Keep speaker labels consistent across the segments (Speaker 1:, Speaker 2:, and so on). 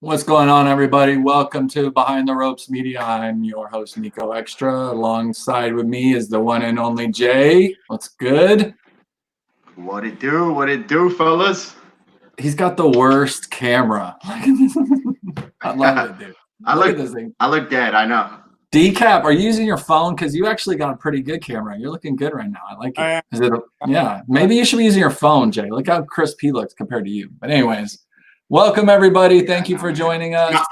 Speaker 1: What's going on, everybody? Welcome to Behind the Ropes Media. I'm your host, Nico Extra. Alongside with me is the one and only Jay. What's good?
Speaker 2: What it do? What it do, fellas?
Speaker 1: He's got the worst camera. I love it, dude. Look at this thing.
Speaker 2: I look dead, I know.
Speaker 1: Decap, are you using your phone? Because you actually got a pretty good camera. You're looking good right now. I like it. Yeah, maybe you should be using your phone, Jay. Look how crisp he looks compared to you. But anyways, welcome, everybody. Thank you for joining us.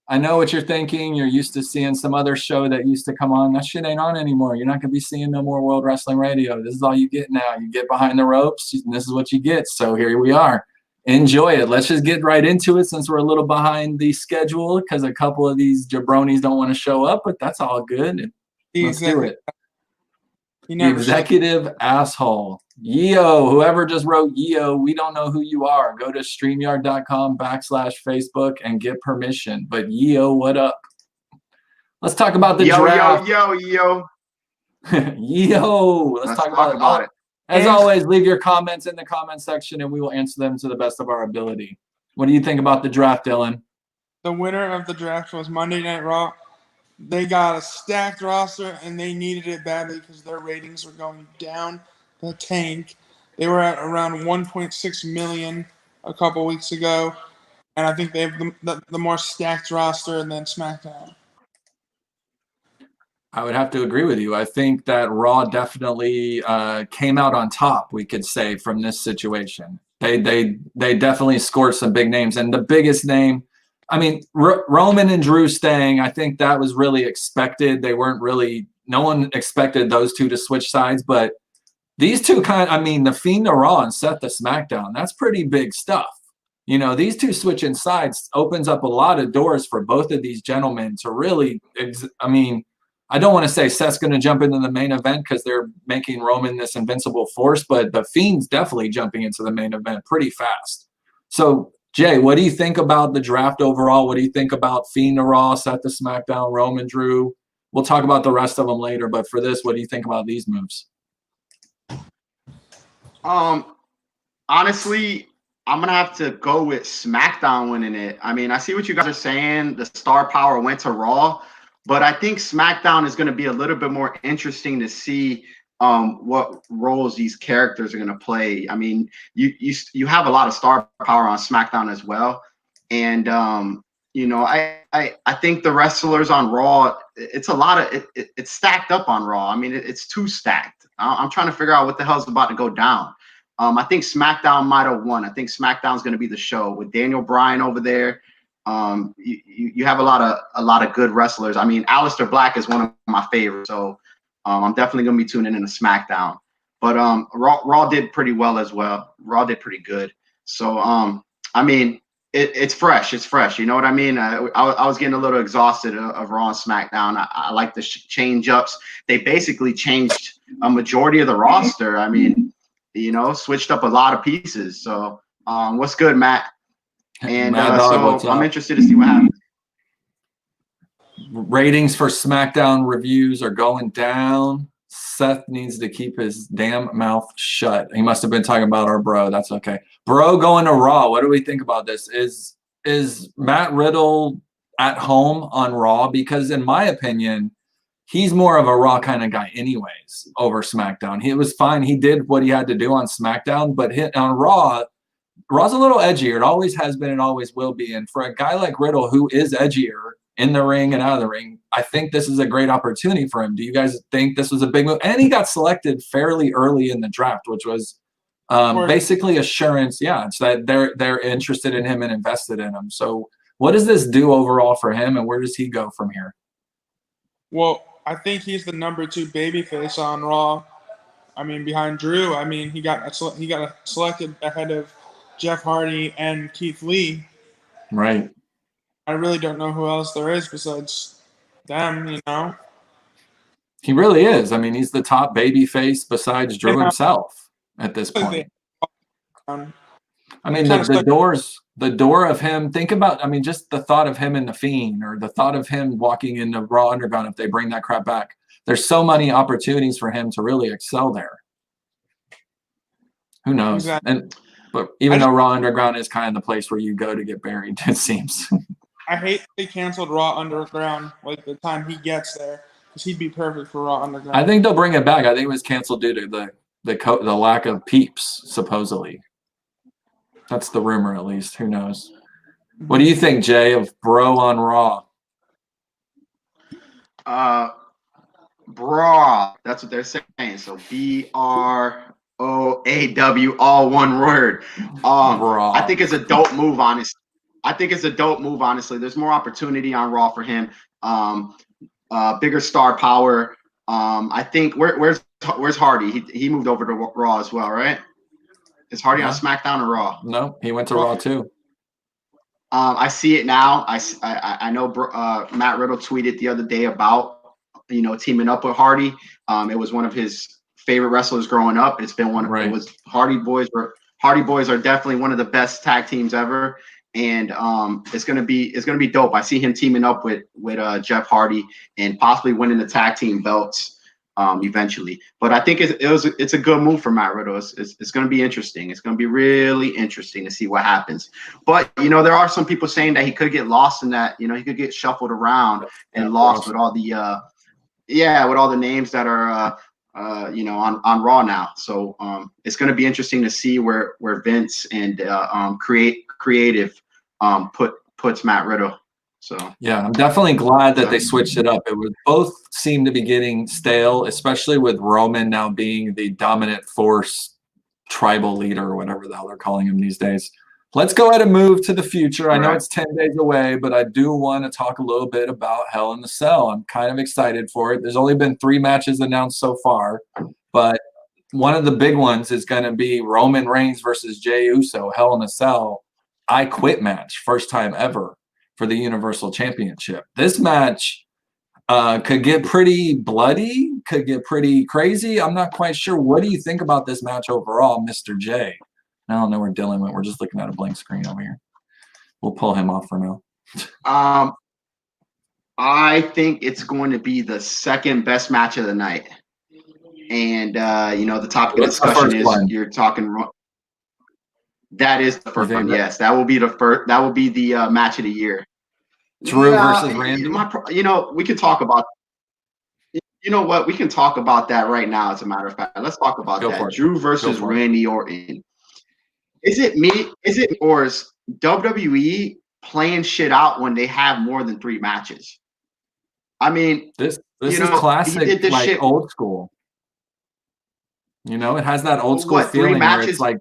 Speaker 1: I know what you're thinking. You're used to seeing some other show that used to come on. That shit ain't on anymore. You're not going to be seeing no more World Wrestling Radio. This is all you get now. You get Behind the Ropes, and this is what you get. So here we are. Enjoy it. Let's just get right into it since we're a little behind the schedule because a couple of these jabronis don't want to show up, but that's all good. Let's do it. The executive asshole. Yeo, whoever just wrote Yeo, we don't know who you are. Go to StreamYard.com/Facebook and get permission. But Yeo, what up? Let's talk about the draft.
Speaker 2: Yo.
Speaker 1: Yeo, let's talk about it. As always, leave your comments in the comment section and we will answer them to the best of our ability. What do you think about the draft, Dylan?
Speaker 3: The winner of the draft was Monday Night Raw. They got a stacked roster, and they needed it badly because their ratings were going down the tank. They were at around 1.6 million a couple weeks ago, and I think they have the more stacked roster than SmackDown.
Speaker 1: I would have to agree with you. I think that Raw definitely came out on top, we could say, from this situation. They definitely scored some big names, and the biggest name, I mean, Roman and Drew staying, I think that was really expected. They weren't really, no one expected those two to switch sides, but these two the Fiend to Raw and Seth to SmackDown, that's pretty big stuff. You know, these two switching sides opens up a lot of doors for both of these gentlemen to really, I don't want to say Seth's going to jump into the main event because they're making Roman this invincible force, but the Fiend's definitely jumping into the main event pretty fast. So, Jay, what do you think about the draft overall? What do you think about Fiend to Raw, Seth to SmackDown, Roman, Drew? We'll talk about the rest of them later, but for this, what do you think about these moves?
Speaker 2: Honestly, I'm gonna have to go with SmackDown winning it. I mean, I see what you guys are saying. The star power went to Raw, but I think SmackDown is gonna be a little bit more interesting to see what roles these characters are going to play. I mean, you have a lot of star power on SmackDown as well, and I think the wrestlers on Raw, it's a lot of it's stacked up on Raw. I mean, it's too stacked. I'm trying to figure out what the hell's about to go down. I think SmackDown might have won. I think SmackDown's going to be the show with Daniel Bryan over there. You have a lot of good wrestlers. I mean, Aleister Black is one of my favorites, so. I'm definitely going to be tuning in to SmackDown. But Raw did pretty well as well. Raw did pretty good. So, I mean, it's fresh. It's fresh. You know what I mean? I was getting a little exhausted of Raw and SmackDown. I like the change-ups. They basically changed a majority of the roster. I mean, switched up a lot of pieces. So, what's good, Matt? And I'm interested to see what happens.
Speaker 1: Ratings for SmackDown reviews are going down. Seth needs to keep his damn mouth shut. He must have been talking about our bro. That's okay. Bro going to Raw. What do we think about this? Is Matt Riddle at home on Raw? Because in my opinion, he's more of a Raw kind of guy anyways over SmackDown. He was fine. He did what he had to do on SmackDown, but on Raw, Raw's a little edgier. It always has been and always will be. And for a guy like Riddle who is edgier in the ring and out of the ring, I think this is a great opportunity for him. Do you guys think this was a big move? And he got selected fairly early in the draft, which was basically assurance, it's that they're interested in him and invested in him. So what does this do overall for him, and where does he go from here?
Speaker 3: Well, I think he's the number 2 babyface on Raw. I mean, behind Drew. I mean, he got selected ahead of Jeff Hardy and Keith Lee.
Speaker 1: Right.
Speaker 3: I really don't know who else there is besides them, you know?
Speaker 1: He really is. I mean, he's the top baby face besides Drew himself at this point. I mean, the door of him, think about, I mean, just the thought of him in The Fiend or the thought of him walking into Raw Underground if they bring that crap back. There's so many opportunities for him to really excel there. Who knows?
Speaker 3: Exactly.
Speaker 1: But even though Raw Underground is kind of the place where you go to get buried, it seems.
Speaker 3: I hate they canceled Raw Underground like the time he gets there, because he'd be perfect for Raw Underground.
Speaker 1: I think they'll bring it back. I think it was canceled due to the lack of peeps, supposedly. That's the rumor, at least. Who knows? What do you think, Jay, of Bro on Raw?
Speaker 2: Bra. That's what they're saying. So BROAW, all one word. I think it's a dope move, honestly. There's more opportunity on Raw for him. Bigger star power. I think where's Hardy? He moved over to Raw as well, right? Is Hardy on SmackDown or Raw?
Speaker 1: No, he went to Raw too.
Speaker 2: I see it now. I know Matt Riddle tweeted the other day about teaming up with Hardy. It was one of his favorite wrestlers growing up. It's been one. Right. It was Hardy Boys are definitely one of the best tag teams ever, and it's gonna be dope. I see him teaming up with Jeff Hardy and possibly winning the tag team belts eventually. But I think it's a good move for Matt Riddle. It's going to be interesting. It's going to be really interesting to see what happens. But there are some people saying that he could get lost in that. He could get shuffled around and lost with all the with all the names that are on Raw now. So it's going to be interesting to see where Vince and creative puts Matt Riddle. So
Speaker 1: yeah, I'm definitely glad that they switched it up. It would both seem to be getting stale, especially with Roman now being the dominant force tribal leader or whatever the hell they're calling him these days. Let's go ahead and move to the future. I know it's 10 days away, but I do want to talk a little bit about Hell in the Cell. I'm kind of excited for it. There's only been 3 matches announced so far, but one of the big ones is going to be Roman Reigns versus Jey Uso, Hell in a Cell, I Quit match, first time ever for the Universal Championship. This match could get pretty bloody, could get pretty crazy. I'm not quite sure. What do you think about this match overall, Mr. J? I don't know we're dealing with. We're just looking at a blank screen over here. We'll pull him off for now.
Speaker 2: I think it's going to be the second best match of the night. And, the topic of discussion is you're talking – that is the first one, yes. That will be the first. That will be the match of the year.
Speaker 1: Drew versus Randy.
Speaker 2: We can talk about. You know what? We can talk about that right now. As a matter of fact, let's talk about that. Drew versus Randy Orton. Is it me? Or is WWE playing shit out when they have more than 3 matches? I mean,
Speaker 1: this is classic, like shit. Old school. It has that old school feeling where it's like.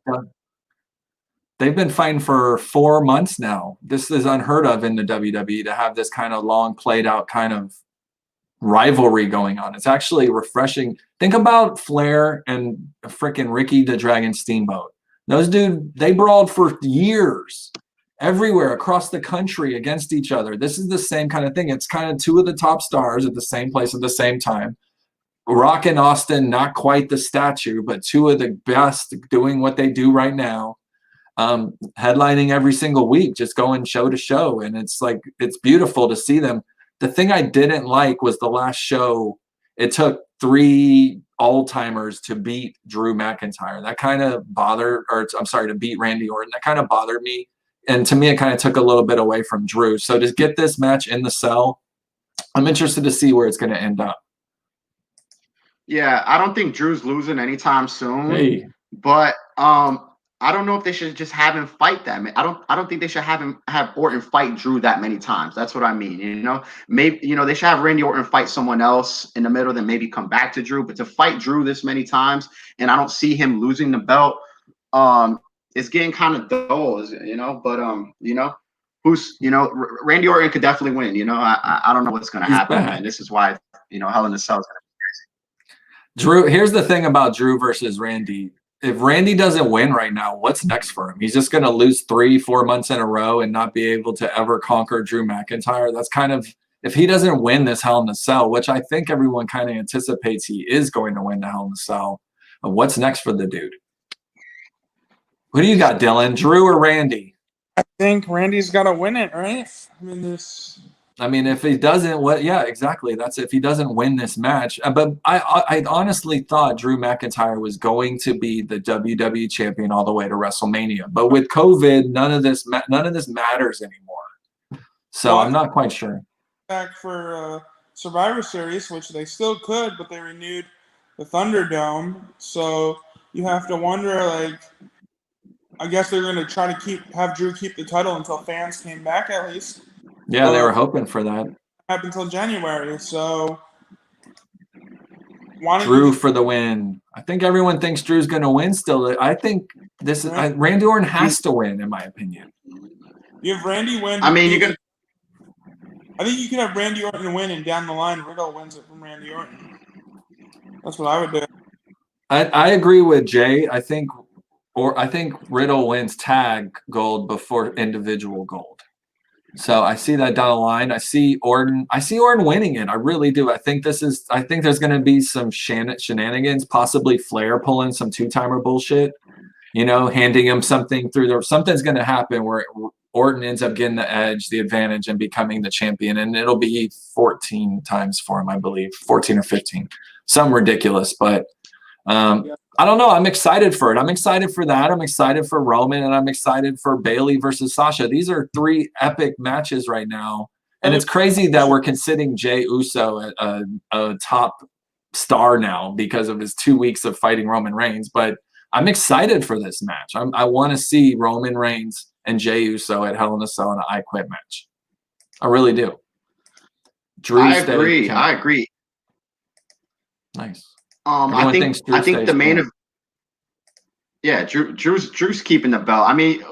Speaker 1: They've been fighting for 4 months now. This is unheard of in the WWE to have this kind of long played out kind of rivalry going on. It's actually refreshing. Think about Flair and frickin' Ricky the Dragon Steamboat. Those dudes, they brawled for years everywhere across the country against each other. This is the same kind of thing. It's kind of 2 of the top stars at the same place at the same time. Rock and Austin, not quite the statue, but 2 of the best doing what they do right now. Headlining every single week, just going show to show. And it's beautiful to see them. The thing I didn't like was the last show. It took 3 all-timers to beat Drew McIntyre. That kind of to beat Randy Orton. That kind of bothered me. And to me, it kind of took a little bit away from Drew. So to get this match in the cell, I'm interested to see where it's going to end up.
Speaker 2: Yeah, I don't think Drew's losing anytime soon. But I don't know if they should just have him fight that. I don't think they should have Orton fight Drew that many times. That's what I mean. Maybe they should have Randy Orton fight someone else in the middle, then maybe come back to Drew. But to fight Drew this many times, and I don't see him losing the belt, it's getting kind of dull, But who's Randy Orton could definitely win. I don't know what's going to happen,
Speaker 1: back.
Speaker 2: man. This is why Hell in a Cell is going to.
Speaker 1: Drew, here's the thing about Drew versus Randy. If Randy doesn't win right now, what's next for him? He's just going to lose 3-4 months in a row and not be able to ever conquer Drew McIntyre. That's kind of, if he doesn't win this Hell in a Cell, which I think everyone kind of anticipates he is going to win the Hell in a Cell, what's next for the dude? Who do you got, Dylan? Drew or Randy?
Speaker 3: I think Randy's got to win it, right?
Speaker 1: I mean, if he doesn't, what? Yeah, exactly. That's if he doesn't win this match. But I honestly thought Drew McIntyre was going to be the WWE champion all the way to WrestleMania. But with COVID, none of this matters anymore. So I'm not quite sure.
Speaker 3: Back for Survivor Series, which they still could, but they renewed the Thunderdome. So you have to wonder, like, I guess they're going to try to have Drew keep the title until fans came back at least.
Speaker 1: Yeah, they were hoping for that.
Speaker 3: Up until January, so
Speaker 1: Drew for the win. I think everyone thinks Drew's going to win still. I think this is Randy Orton has to win, in my opinion.
Speaker 3: You have Randy win.
Speaker 2: I mean,
Speaker 3: I think you could have Randy Orton win, and down the line, Riddle wins it from Randy Orton. That's what I would do.
Speaker 1: I agree with Jay. I think Riddle wins tag gold before individual gold. So I see that down the line. I see Orton winning it. I really do. I think there's going to be some shenanigans, possibly Flair pulling some two-timer bullshit, handing him something through there. Something's going to happen where Orton ends up getting the edge, the advantage, and becoming the champion. And it'll be 14 times for him, I believe, 14 or 15, something ridiculous. But I don't know. I'm excited for it. I'm excited for that. I'm excited for Roman, and I'm excited for Bayley versus Sasha. These are 3 epic matches right now. And it's crazy that we're considering Jey Uso a top star now because of his 2 weeks of fighting Roman Reigns. But I'm excited for this match. I want to see Roman Reigns and Jey Uso at Hell in a Cell in an I Quit match. I really do.
Speaker 2: I agree.
Speaker 1: Nice.
Speaker 2: I think the main of Drew's keeping the belt. I mean,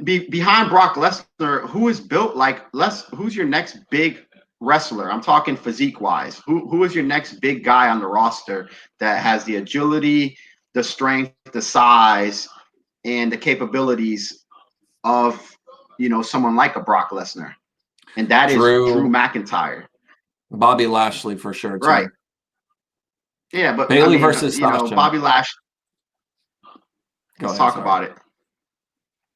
Speaker 2: behind Brock Lesnar, who is built like who's your next big wrestler? I'm talking physique wise. Who is your next big guy on the roster that has the agility, the strength, the size, and the capabilities of someone like a Brock Lesnar? And that is Drew McIntyre.
Speaker 1: Bobby Lashley for sure too.
Speaker 2: Right. Yeah, but
Speaker 1: Bayley versus Sasha.
Speaker 2: Bobby Lashley. Let's talk about it.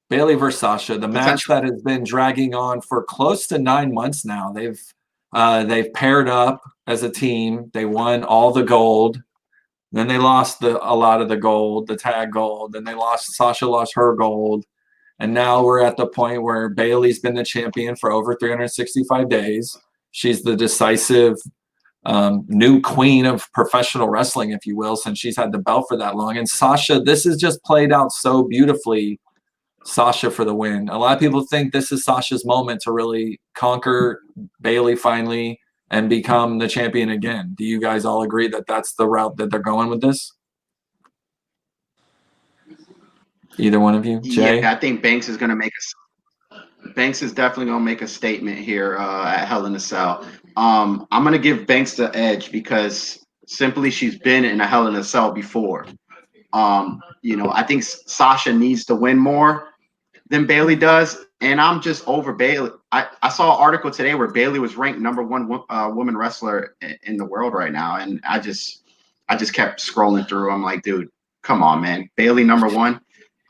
Speaker 1: Bayley versus Sasha, the match that has been dragging on for close to 9 months now. They've paired up as a team. They won all the gold. Then they lost a lot of the gold, the tag gold. Then Sasha lost her gold. And now we're at the point where Bayley's been the champion for over 365 days. She's the decisive new queen of professional wrestling, if you will, since she's had the belt for that long. And Sasha, this has just played out so beautifully. Sasha for the win. A lot of people think this is Sasha's moment to really conquer Bayley finally and become the champion again. Do you guys all agree that that's the route that they're going with this? Either one of you? Jay?
Speaker 2: Yeah, I think Banks is definitely going to make a statement here at Hell in a Cell. I'm going to give Banks the edge because simply she's been in a Hell in a Cell before. I think Sasha needs to win more than Bayley does, and I'm just over Bayley. I saw an article today where Bayley was ranked #1 woman wrestler in the world right now, and I just kept scrolling through. I'm like, dude, come on, man, Bayley #1.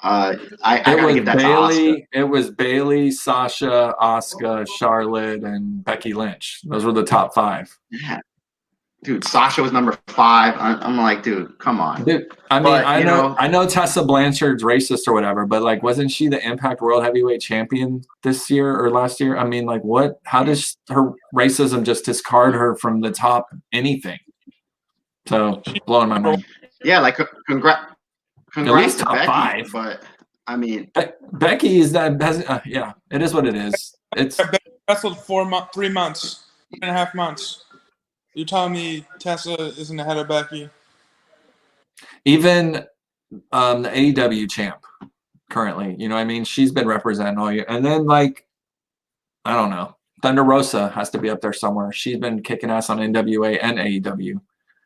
Speaker 2: I gotta give that to Asuka.
Speaker 1: It was Bayley, Sasha, Asuka, Charlotte, and Becky Lynch. Those were the top 5.
Speaker 2: Yeah. Dude, Sasha was #5. I'm like, dude, come on.
Speaker 1: Dude, I mean, I know Tessa Blanchard's racist or whatever, but like, wasn't she the Impact World Heavyweight Champion this year or last year? I mean, like, what? How does her racism just discard her from the top anything? So blowing my mind.
Speaker 2: Yeah, like congrats
Speaker 1: at least
Speaker 2: to
Speaker 1: top
Speaker 2: Becky,
Speaker 1: 5.
Speaker 2: but I mean,
Speaker 1: Becky is that. Yeah, it is what it is. It's
Speaker 3: wrestled 3 months, 3.5 months. You're telling me Tessa isn't ahead of Becky?
Speaker 1: Even the AEW champ currently, I mean, she's been representing all year. And then like I don't know. Thunder Rosa has to be up there somewhere. She's been kicking ass on NWA and AEW.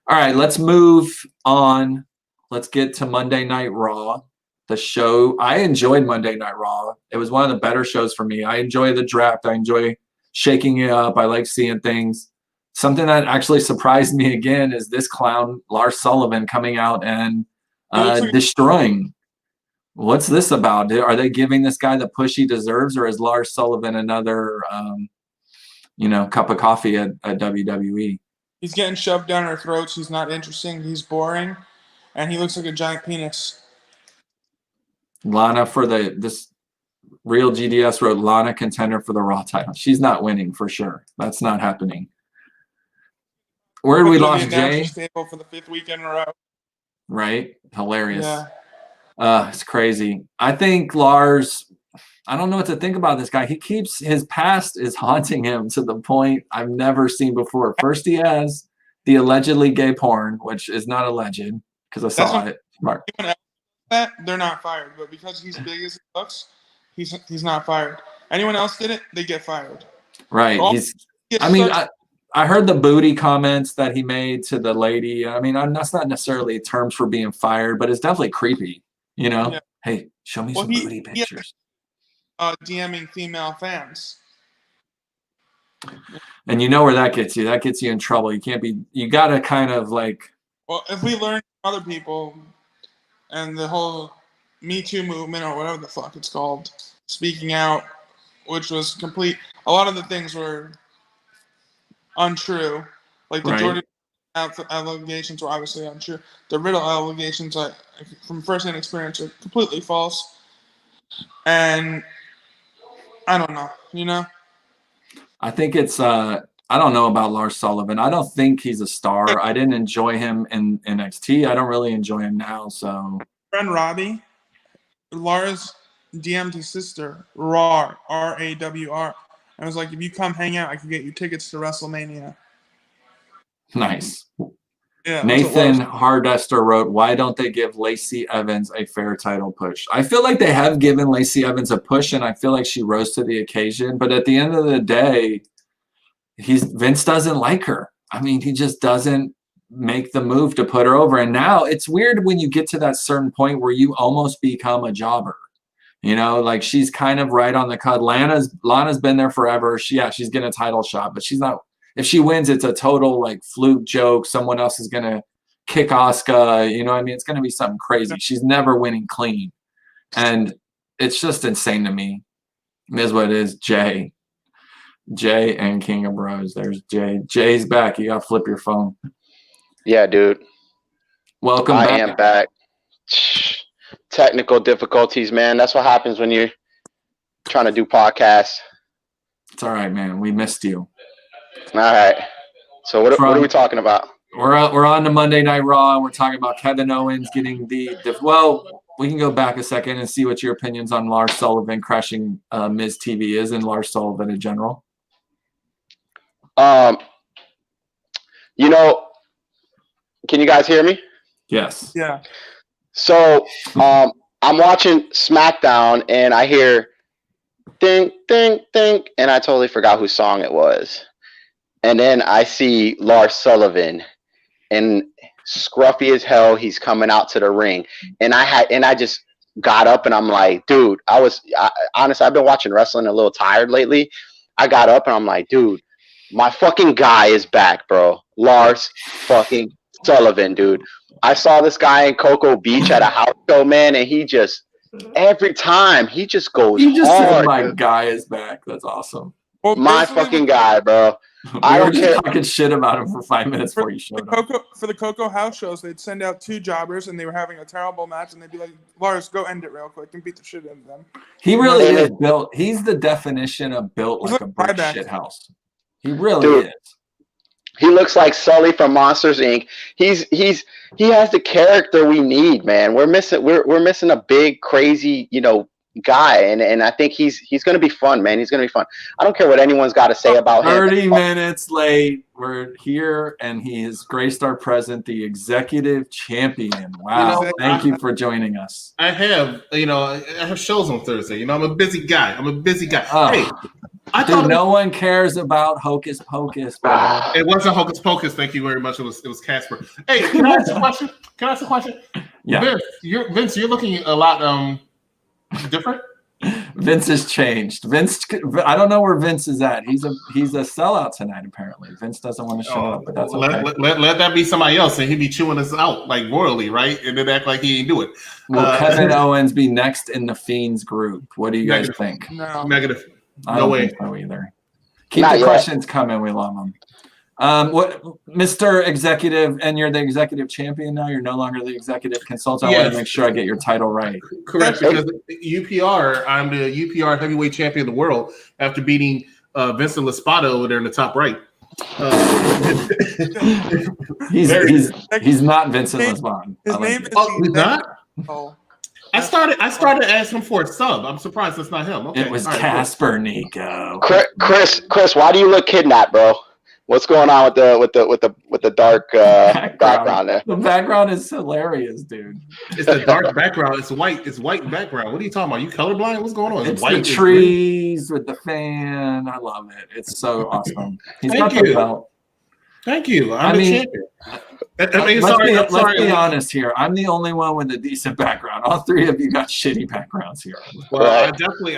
Speaker 1: All right, let's move on. Let's get to Monday Night Raw. The show, I enjoyed Monday Night Raw. It was one of the better shows for me. I enjoy the draft. I enjoy shaking it up. I like seeing things. Something that actually surprised me again is this clown, Lars Sullivan, coming out and destroying. What's this about? Are they giving this guy the push he deserves, or is Lars Sullivan another, cup of coffee at WWE?
Speaker 3: He's getting shoved down our throats. He's not interesting. He's boring, and he looks like a giant penis.
Speaker 1: Lana for this real GDS wrote Lana contender for the Raw title. She's not winning for sure. That's not happening. Where did we lost Jay?
Speaker 3: Stable for the 5th week in a row.
Speaker 1: Right? Hilarious.
Speaker 3: Yeah.
Speaker 1: It's crazy. I think Lars, I don't know what to think about this guy. He keeps, his past is haunting him to the point I've never seen before. First, he has the allegedly gay porn, which is not alleged because I saw it. Mark.
Speaker 3: That they're not fired, but because he's big as he looks, he's not fired. Anyone else did it, they get fired.
Speaker 1: Right. I heard the booty comments that he made to the lady. I mean, that's not necessarily terms for being fired, but it's definitely creepy. Yeah. Hey, show me some booty pictures.
Speaker 3: DMing female fans.
Speaker 1: And you know where that gets you. That gets you in trouble. You got to kind of like.
Speaker 3: Well, if we learn from other people and the whole Me Too movement or whatever the fuck it's called, speaking out, which was complete. A lot of the things were untrue. Like the Jordan allegations were obviously untrue. The Riddle allegations, from first-hand experience, are completely false. And I don't know,
Speaker 1: I think it's I don't know about Lars Sullivan. I don't think he's a star. I didn't enjoy him in NXT. I don't really enjoy him now. So,
Speaker 3: friend Robbie, Lars DM'd his sister, RAWR, RAWR. I was like, if you come hang out, I can get you tickets to WrestleMania.
Speaker 1: Nice.
Speaker 3: Yeah.
Speaker 1: Nathan Hardester wrote, why don't they give Lacey Evans a fair title push? I feel like they have given Lacey Evans a push, and I feel like she rose to the occasion. But at the end of the day, Vince doesn't like her. I mean, he just doesn't make the move to put her over. And now it's weird when you get to that certain point where you almost become a jobber. Like she's kind of right on the cut. Lana's been there forever. She's getting a title shot, but she's not. If she wins, it's a total like fluke joke. Someone else is gonna kick Asuka. It's gonna be something crazy. She's never winning clean, and it's just insane to me. It is what it is. Jay and King of Bros. There's Jay. Jay's back. You gotta flip your phone.
Speaker 4: Yeah, dude.
Speaker 1: Welcome back.
Speaker 4: I am back. Technical difficulties, man. That's what happens when you're trying to do podcasts.
Speaker 1: It's all right, man. We missed you.
Speaker 4: All right. So what are we talking about?
Speaker 1: We're on to Monday Night Raw. We're talking about Kevin Owens getting well, we can go back a second and see what your opinions on Lars Sullivan crashing Miz TV is and Lars Sullivan in general.
Speaker 4: Can you guys hear me?
Speaker 1: Yes.
Speaker 3: Yeah.
Speaker 4: So I'm watching Smackdown and I hear ding, ding, ding, and I totally forgot whose song it was. And then I see Lars Sullivan, and scruffy as hell, he's coming out to the ring. And I just got up and I'm like, dude, honestly, I've been watching wrestling a little tired lately. I got up and I'm like, dude, my fucking guy is back, bro. Lars fucking Sullivan, dude. I saw this guy in Cocoa Beach at a house show, man, and he just every time he just goes
Speaker 1: You just
Speaker 4: hard.
Speaker 1: said my
Speaker 4: dude.
Speaker 1: guy is back. That's awesome.
Speaker 3: Well,
Speaker 4: My fucking guy, bro. I
Speaker 1: We were
Speaker 4: don't
Speaker 1: just
Speaker 4: care.
Speaker 1: talking shit about him for 5 minutes before you showed up.
Speaker 3: For the Coco house shows, they'd send out 2 jobbers, and they were having a terrible match, and they'd be like, Lars, go end it real quick and beat the shit out of them.
Speaker 1: He really is built. He's the definition of built
Speaker 3: He's
Speaker 1: like a brick
Speaker 3: Ryback.
Speaker 1: shit house. He really
Speaker 4: Dude.
Speaker 1: is.
Speaker 4: He looks like Sully from Monsters Inc. He has the character we need, man. We're missing a big, crazy, guy, and I think he's gonna be fun, man. He's gonna be fun. I don't care what anyone's got to say about him.
Speaker 1: 30 minutes late. We're here, and he has graced our present, the executive champion. Wow! Thank you for joining us.
Speaker 5: I have shows on Thursday. I'm a busy guy.
Speaker 1: Oh.
Speaker 5: Hey,
Speaker 1: Dude, no one cares about Hocus Pocus, bro.
Speaker 5: It wasn't Hocus Pocus. Thank you very much. It was Casper. Hey, can I ask a question?
Speaker 1: Yeah.
Speaker 5: Vince, you're looking a lot different.
Speaker 1: Vince has changed. Vince, I don't know where Vince is at. He's a sellout tonight, apparently. Vince doesn't want to show up, but that's okay.
Speaker 5: Let that be somebody else, and he'd be chewing us out like royally, right? And then act like he ain't do it.
Speaker 1: Will Kevin Owens be next in the Fiends group? What do you guys think?
Speaker 3: No.
Speaker 5: Negative.
Speaker 1: I don't think so either. Keep the questions coming. We love them. What, Mr. Executive, and you're the executive champion now? You're no longer the executive consultant? I want to make sure I get your title right.
Speaker 5: Correct, because UPR, I'm the UPR heavyweight champion of the world after beating Vincent Laspada over there in the top right.
Speaker 1: He's not Vincent Laspada.
Speaker 3: His name is
Speaker 5: he's not?
Speaker 3: Oh.
Speaker 5: I started asking for a sub. I'm surprised that's not him. Okay.
Speaker 1: It was Casper, Nico.
Speaker 4: Chris, why do you look kidnapped, bro? What's going on with the dark background there?
Speaker 1: The background is hilarious, dude.
Speaker 5: It's the dark background. It's white. It's white background. What are you talking about? Are you colorblind? What's going on?
Speaker 1: It's
Speaker 5: white,
Speaker 1: the trees with the fan. I love it. It's so awesome. He's got the belt.
Speaker 5: Thank you. I'm the champion.
Speaker 1: Let's be honest here. I'm the only one with a decent background. All three of you got shitty backgrounds here.
Speaker 5: Well, I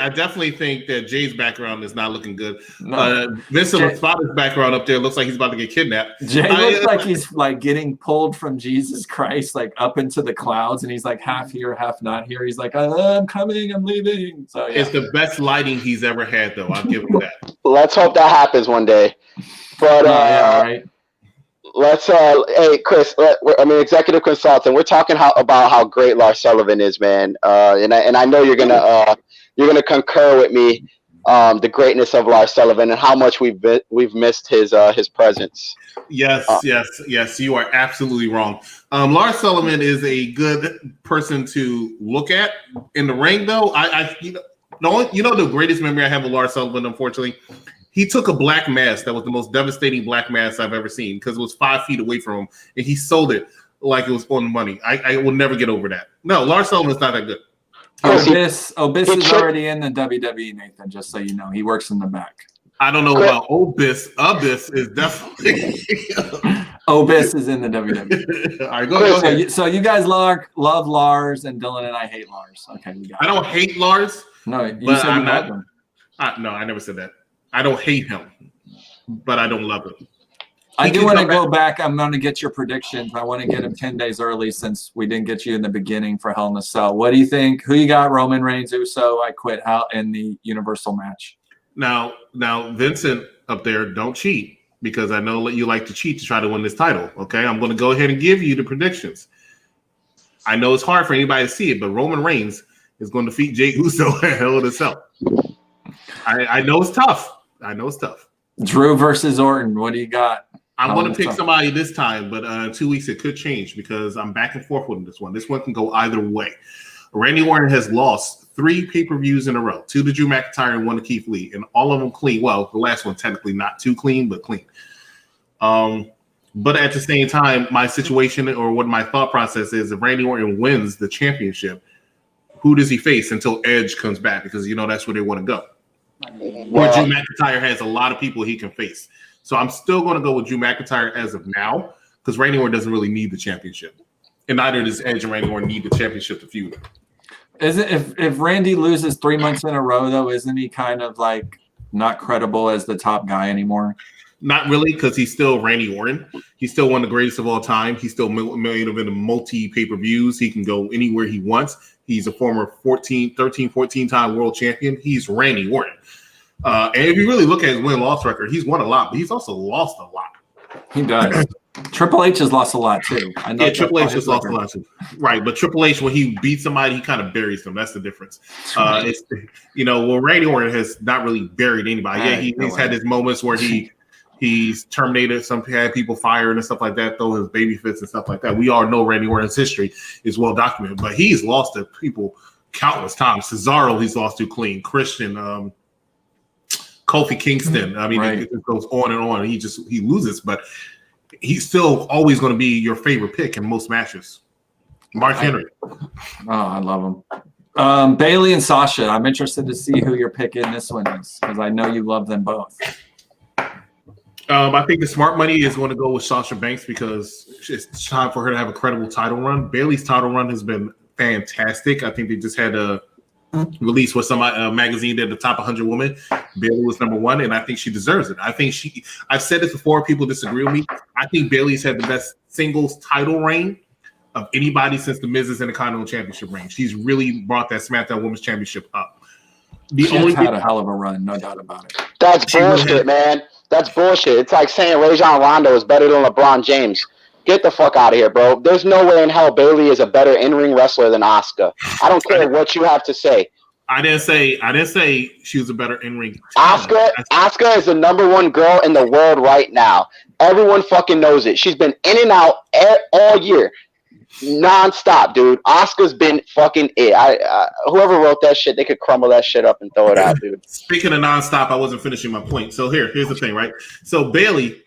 Speaker 5: definitely think that Jay's background is not looking good. No. Vincent Laspada's background up there looks like he's about to get kidnapped.
Speaker 1: Jay looks like he's like getting pulled from Jesus Christ, like up into the clouds, and he's like half here, half not here. He's like, I'm coming, I'm leaving. So yeah.
Speaker 5: It's the best lighting he's ever had, though. I'll give him that.
Speaker 4: Let's hope that happens one day. But
Speaker 1: yeah, right.
Speaker 4: Let's hey Chris, executive consultant. We're talking about how great Lars Sullivan is, man. And I know you're gonna concur with me, the greatness of Lars Sullivan and how much we've missed his presence.
Speaker 5: Yes, yes. You are absolutely wrong. Lars Sullivan is a good person to look at in the ring, though. The greatest memory I have of Lars Sullivan, unfortunately. He took a black mask that was the most devastating black mask I've ever seen because it was 5 feet away from him, and he sold it like it was on the money. I will never get over that. No, Lars Sullivan's not that good.
Speaker 1: Obis is already in the WWE, Nathan, just so you know. He works in the back.
Speaker 5: I don't know about Obis. Obis is definitely...
Speaker 1: Obis is in the WWE.
Speaker 5: All right, go ahead.
Speaker 1: So you guys love Lars, and Dylan and I hate Lars. Okay, we got
Speaker 5: I don't hate Lars.
Speaker 1: No, you said you love him.
Speaker 5: No, I never said that. I don't hate him, but I don't love him.
Speaker 1: I do want to go back. I'm going to get your predictions. I want to get them 10 days early since we didn't get you in the beginning for Hell in a Cell. What do you think? Who you got? Roman Reigns, Uso, I quit in the Universal match.
Speaker 5: Now, Vincent up there, don't cheat because I know you like to cheat to try to win this title. Okay, I'm going to go ahead and give you the predictions. I know it's hard for anybody to see it, but Roman Reigns is going to defeat Jey Uso at Hell in a Cell. I know it's tough.
Speaker 1: Drew versus Orton. What do you got?
Speaker 5: I'm going to pick somebody this time, but in 2 weeks it could change because I'm back and forth with this one. This one can go either way. Randy Orton has lost 3 pay-per-views in a row, 2 to Drew McIntyre and 1 to Keith Lee, and all of them clean. Well, the last one technically not too clean, but clean. But at the same time, my situation or what my thought process is, if Randy Orton wins the championship, who does he face until Edge comes back? Because that's where they want to go. Where Drew McIntyre has a lot of people he can face. So I'm still going to go with Drew McIntyre as of now because Randy Orton doesn't really need the championship. And neither does Edge and Randy Orton need the championship to feud.
Speaker 1: Is it if Randy loses 3 months in a row, though, isn't he kind of like not credible as the top guy anymore?
Speaker 5: Not really, because he's still Randy Orton. He's still one of the greatest of all time. He's still made of multi pay-per-views. He can go anywhere he wants. He's a former 14-time world champion. He's Randy Orton. And if you really look at his win-loss record, he's won a lot, but he's also lost a lot.
Speaker 1: He does. Triple H has lost a lot, too.
Speaker 5: Triple H has lost a lot, too. Right, but Triple H, when he beats somebody, he kind of buries them. That's the difference. Randy Orton has not really buried anybody. He's had his moments where he's terminated had people fired and stuff like that, throw his baby fits and stuff like that. We all know Randy Orton's history is well documented, but he's lost to people countless times. Cesaro, he's lost to clean. Christian, Kofi Kingston. I mean, It goes on and on. He loses, but he's still always going to be your favorite pick in most matches. Mark Henry.
Speaker 1: Oh, I love him. Bailey and Sasha. I'm interested to see who you're picking this one is because I know you love them both.
Speaker 5: I think the smart money is going to go with Sasha Banks because it's time for her to have a credible title run. Bailey's title run has been fantastic. I think they just had a release with some magazine did the top 100 women. Bailey was number 1, and I think she deserves it. I think I've said this before. People disagree with me. I think Bailey's had the best singles title reign of anybody since the Miz's Intercontinental Championship reign. She's really brought that SmackDown Women's Championship up.
Speaker 1: She's had a hell of a run, no doubt about it.
Speaker 4: That's bullshit, man. That's bullshit. It's like saying Rajon Rondo is better than LeBron James. Get the fuck out of here, bro. There's no way in hell Bailey is a better in-ring wrestler than Asuka. I don't care what you have to say.
Speaker 5: I didn't say she was a better in-ring.
Speaker 4: Asuka is the number 1 girl in the world right now. Everyone fucking knows it. She's been in and out all year. Non-stop, dude. Asuka's been fucking it. Whoever wrote that shit, they could crumble that shit up and throw it out, dude.
Speaker 5: Speaking of non-stop, I wasn't finishing my point. So here's the thing, right? So Bailey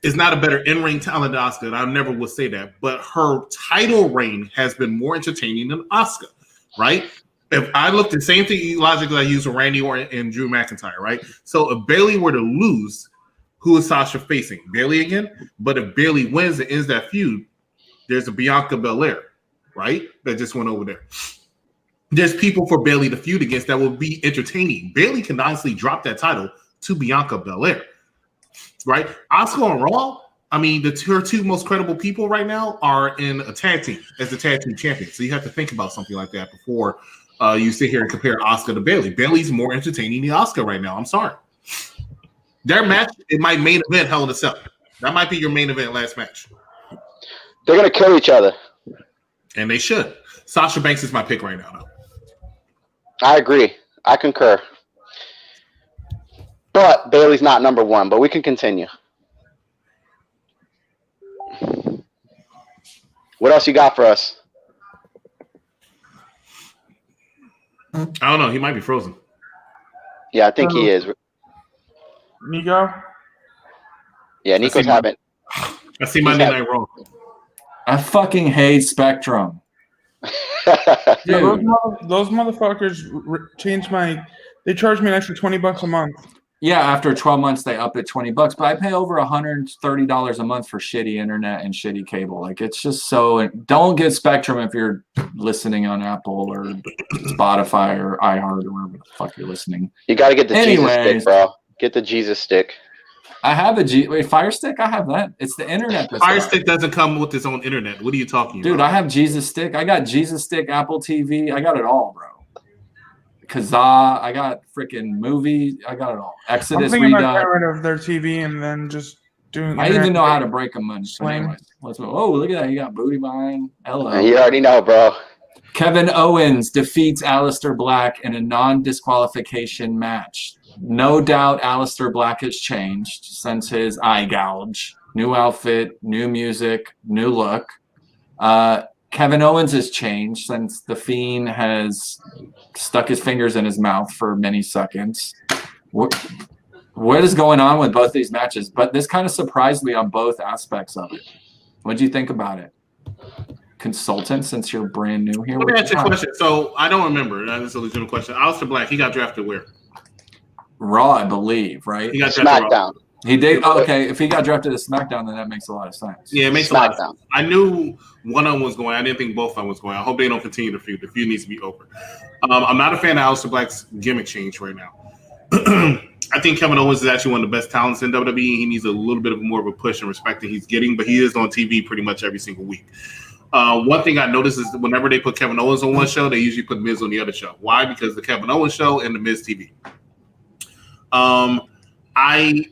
Speaker 5: is not a better in-ring talent than Asuka, and I never would say that. But her title reign has been more entertaining than Asuka, right? If I looked the same thing logically I used with Randy Orton and Drew McIntyre, right? So if Bailey were to lose, who is Sasha facing? Bailey again? But if Bailey wins and ends that feud, there's a Bianca Belair, right? That just went over there. There's people for Bailey to feud against that will be entertaining. Bailey can honestly drop that title to Bianca Belair, right? Asuka and Raw, I mean, her 2 most credible people right now are in a tag team as the tag team champion. So you have to think about something like that before you sit here and compare Asuka to Bailey. Bailey's more entertaining than Asuka right now. I'm sorry. Their match, it might main event Hell in a Cell. That might be your main event last match.
Speaker 4: They're going to kill each other.
Speaker 5: And they should. Sasha Banks is my pick right now, though.
Speaker 4: I agree. I concur. But Bailey's not number 1, but we can continue. What else you got for us?
Speaker 5: I don't know. He might be frozen.
Speaker 4: Yeah, I think he is.
Speaker 3: Nico?
Speaker 4: Yeah, Nico's having.
Speaker 5: I see Monday Night Raw.
Speaker 1: I fucking hate Spectrum.
Speaker 3: Yeah, those motherfuckers changed they charged me an extra $20 a month.
Speaker 1: Yeah, after 12 months they up it $20, but I pay over $130 a month for shitty internet and shitty cable. Like it's just so. Don't get Spectrum if you're listening on Apple or Spotify or iHeart or wherever the fuck you're listening.
Speaker 4: You got to get the Jesus stick, bro. Get the Jesus stick.
Speaker 1: I have Fire Stick. I have that. It's the internet.
Speaker 5: Fire Stick doesn't come with its own internet. What are you talking about?
Speaker 1: Dude, I have Jesus Stick. I got Jesus Stick, Apple TV. I got it all, bro. Kazaa. I got freaking movie. I got it all. Exodus.
Speaker 3: I'm thinking about getting rid of their TV and then just doing.
Speaker 1: I even know how to break them. Anyways, oh, look at that. You got booty behind. Hello.
Speaker 4: You already know, bro.
Speaker 1: Kevin Owens defeats Aleister Black in a non-disqualification match. No doubt Aleister Black has changed since his eye gouge. New outfit, new music, new look. Kevin Owens has changed since The Fiend has stuck his fingers in his mouth for many seconds. What is going on with both these matches? But this kind of surprised me on both aspects of it. What do you think about it? Consultant, since you're brand new here.
Speaker 5: Let me ask you a question. So I don't remember. That's a legitimate question. Aleister Black, he got drafted where?
Speaker 1: Raw, I believe, right?
Speaker 5: He got drafted
Speaker 4: SmackDown.
Speaker 1: He did. Oh, okay, if he got drafted to SmackDown, then that makes a lot of sense.
Speaker 5: Yeah, it makes a lot of sense. I knew one of them was going. I didn't think both of them was going. I hope they don't continue the feud. The feud needs to be over. I'm not a fan of Aleister Black's gimmick change right now. I think Kevin Owens is actually one of the best talents in WWE. He needs a little bit of more of a push and respect that he's getting, but he is on TV pretty much every single week. One thing I noticed is that whenever they put Kevin Owens on one show, they usually put Miz on the other show. Why? Because the Kevin Owens show and the Miz TV. I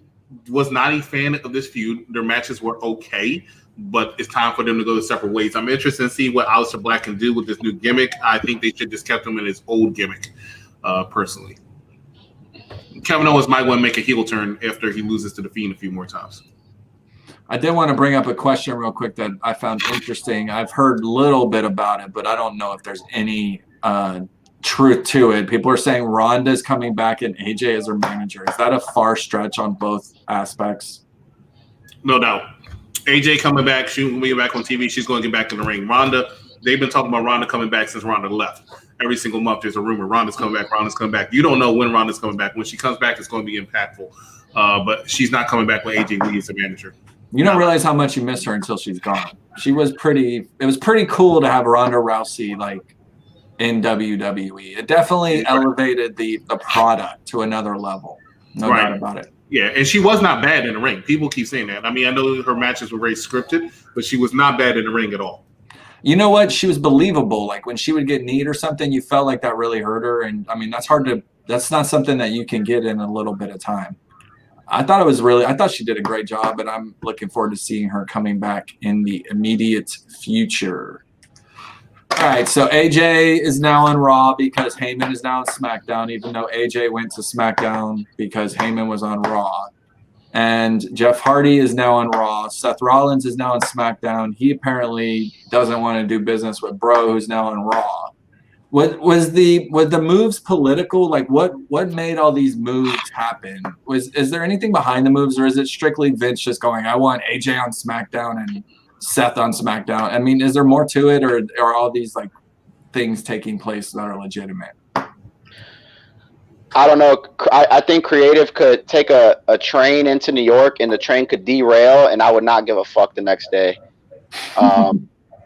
Speaker 5: was not a fan of this feud. Their matches were okay, but it's time for them to go separate ways. I'm interested in seeing what Aleister Black can do with this new gimmick. I think they should just kept him in his old gimmick, personally. Kevin Owens might want to make a heel turn after he loses to The Fiend a few more times.
Speaker 1: I did want to bring up a question real quick that I found interesting. I've heard a little bit about it, but I don't know if there's any truth to it. People are saying Ronda's coming back and AJ as her manager. Is that a far stretch on both aspects?
Speaker 5: No doubt. AJ coming back, she's going to be back on TV. She's going to get back in the ring. Ronda They've been talking about Ronda coming back since Ronda left. Every single month, there's a rumor Ronda's coming back. Ronda's coming back. You don't know when Ronda's coming back. When she comes back, it's going to be impactful. But she's not coming back with AJ Lee as the manager.
Speaker 1: You don't realize how much you miss her until she's gone. It was pretty cool to have Ronda Rousey like in WWE. It definitely elevated the product to another level. No doubt about it.
Speaker 5: Yeah, and she was not bad in the ring. People keep saying that. I mean, I know her matches were very scripted, but she was not bad in the ring at all.
Speaker 1: You know what? She was believable. Like when she would get kneed or something, you felt like that really hurt her. And I mean, that's not something that you can get in a little bit of time. I thought she did a great job, and I'm looking forward to seeing her coming back in the immediate future. All right, so AJ is now on Raw because Heyman is now on SmackDown, even though AJ went to SmackDown because Heyman was on Raw. And Jeff Hardy is now on Raw. Seth Rollins is now on SmackDown. He apparently doesn't want to do business with Bro, who's now on Raw. Was the moves political? Like what made all these moves happen? Is there anything behind the moves, or is it strictly Vince just going, I want AJ on SmackDown and Seth on SmackDown? I mean, is there more to it, or are all these like things taking place that are legitimate?
Speaker 4: I don't know. I think creative could take a train into New York and the train could derail, and I would not give a fuck the next day.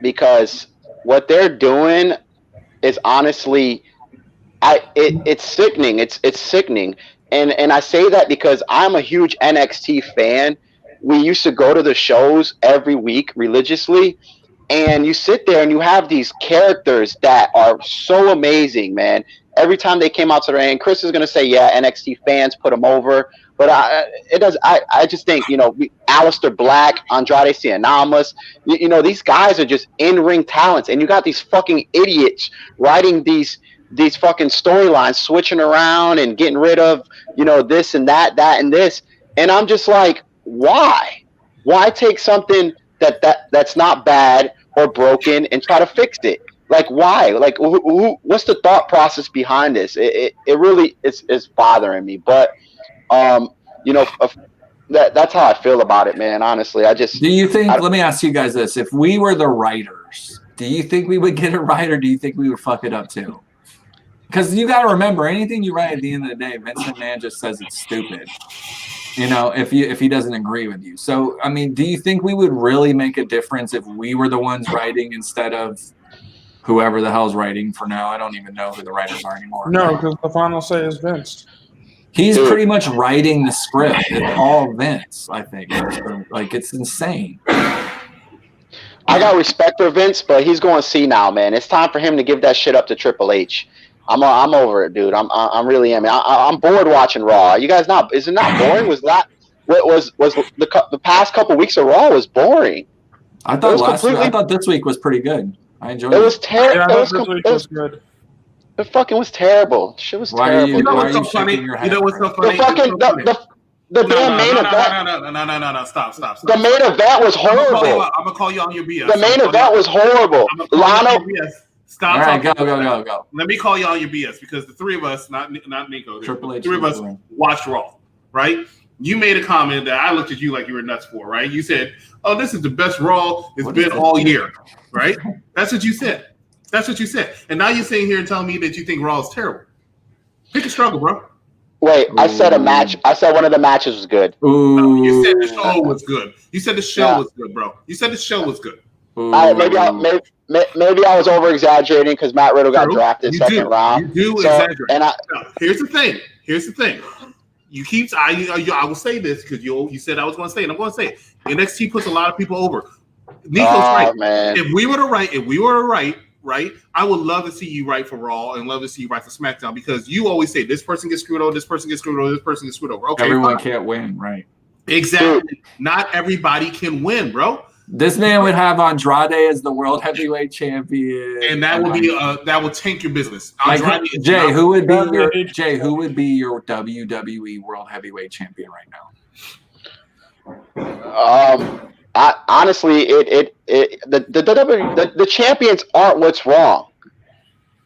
Speaker 4: Because what they're doing is honestly, it's sickening. It's sickening. And I say that because I'm a huge NXT fan. We used to go to the shows every week religiously, and you sit there and you have these characters that are so amazing, man. Every time they came out to the ring, Chris is going to say, yeah, NXT fans put them over. But I just think, Aleister Black, Andrade Cien, these guys are just in-ring talents. And you got these fucking idiots writing these fucking storylines, switching around and getting rid of, this and that and this. And I'm just like, why? Why take something that's not bad or broken and try to fix it? Like, why? Like, what's the thought process behind this? It really is bothering me. But, that's how I feel about it, man. Honestly,
Speaker 1: do you think, let me ask you guys this. If we were the writers, do you think we would get it right, or do you think we would fuck it up too? Because you got to remember, anything you write at the end of the day, Vince McMahon just says it's stupid. If he doesn't agree with you. So, I mean, do you think we would really make a difference if we were the ones writing instead of whoever the hell's writing for now? I don't even know who the writers are anymore.
Speaker 3: No, because the final say is Vince.
Speaker 1: He's pretty much writing the script. It's all Vince, I think. Like, it's insane.
Speaker 4: I got respect for Vince, but he's going to see now, man. It's time for him to give that shit up to Triple H. I'm over it, dude. I'm really am. I'm bored watching Raw. You guys not? Is it not boring? Was the past couple weeks of Raw was boring?
Speaker 1: I thought this week was pretty good. I enjoyed it.
Speaker 4: It was terrible.
Speaker 3: It was good.
Speaker 4: It fucking was terrible. Shit was terrible.
Speaker 5: You know what's so funny?
Speaker 4: The damn main event.
Speaker 5: No. Stop.
Speaker 4: The main event was horrible.
Speaker 5: I'm gonna call you on your BS.
Speaker 4: The main event was horrible.
Speaker 5: Lano. Stop.
Speaker 1: All right, go.
Speaker 5: Let me call you on your BS because the three of us, not Nico,
Speaker 1: Triple H,
Speaker 5: the three of us watched Raw, right? You made a comment that I looked at you like you were nuts for, right? You said, "Oh, this is the best Raw it's been all year," right? That's what you said. And now you're sitting here and telling me that you think Raw is terrible. Pick a struggle, bro.
Speaker 4: Wait, I said a match. I said one of the matches was good.
Speaker 1: Ooh.
Speaker 5: You said the show was good. You said the show was good, bro. You said the show was good.
Speaker 4: Maybe I was over exaggerating because Matt Riddle got drafted second round.
Speaker 5: You do exaggerate. And here's the thing. You keep. I will say this because you said I was going to say it. I'm going to say it. NXT puts a lot of people over. Nico's right.
Speaker 4: Man.
Speaker 5: If we were to write, right? I would love to see you write for Raw and love to see you write for SmackDown because you always say this person gets screwed over, this person gets screwed over, this person gets screwed over. Okay,
Speaker 1: everyone can't win, right?
Speaker 5: Exactly. Not everybody can win, bro.
Speaker 1: This man would have Andrade as the world heavyweight champion,
Speaker 5: and that would be that would tank your business.
Speaker 1: Like, Jay, who would be your WWE world heavyweight champion right now?
Speaker 4: Honestly, the champions aren't what's wrong.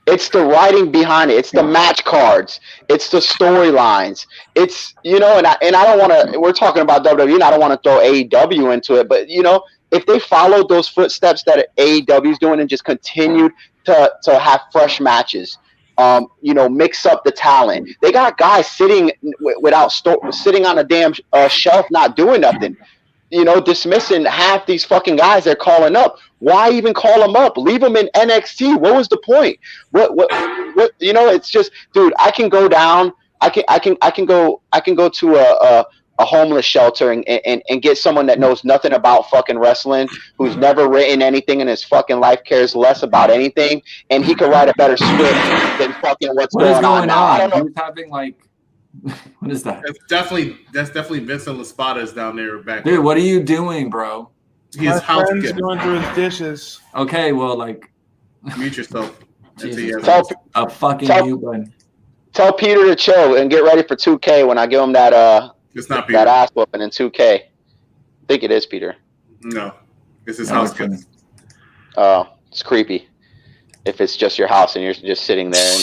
Speaker 4: It's the writing behind it. It's the match cards. It's the storylines. It's and I don't want to. We're talking about WWE, and I don't want to throw AEW into it, but if they followed those footsteps that AEW is doing and just continued to have fresh matches, mix up the talent. They got guys sitting sitting on a damn shelf, not doing nothing. Dismissing half these fucking guys they're calling up. Why even call them up? Leave them in NXT. What was the point? What? It's just, dude. I can go down. I can go to a homeless shelter and get someone that knows nothing about fucking wrestling, who's never written anything in his fucking life, cares less about anything, and he could write a better script than fucking what's going on now. I don't know.
Speaker 1: He's having what is that?
Speaker 5: That's definitely Vincent Laspada's down there back.
Speaker 1: Dude, what are you doing, bro?
Speaker 3: My friend's going through his dishes.
Speaker 1: Okay, well,
Speaker 5: mute yourself.
Speaker 1: A fucking mute button.
Speaker 4: Tell Peter to chill and get ready for 2K when I give him that
Speaker 5: it's not Peter.
Speaker 4: That ass whooping in 2K. I think it is Peter.
Speaker 5: No, this is house kids.
Speaker 4: Oh, it's creepy. If it's just your house and you're just sitting there and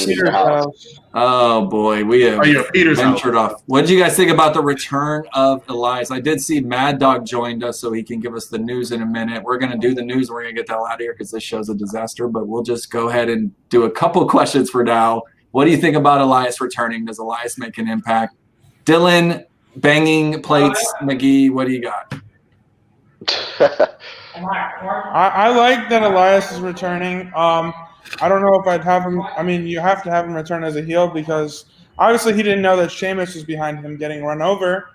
Speaker 3: Peter's house.
Speaker 1: Oh boy, we have
Speaker 5: Peter's
Speaker 1: ventured off. What did you guys think about the return of Elias? I did see Mad Dog joined us, so he can give us the news in a minute. We're gonna do the news. We're gonna get the hell out of here because this show's a disaster. But we'll just go ahead and do a couple questions for now. What do you think about Elias returning? Does Elias make an impact? Dylan, banging plates, McGee, what do you got?
Speaker 3: I like that Elias is returning. I don't know if I'd have him. I mean, you have to have him return as a heel because obviously he didn't know that Sheamus was behind him getting run over.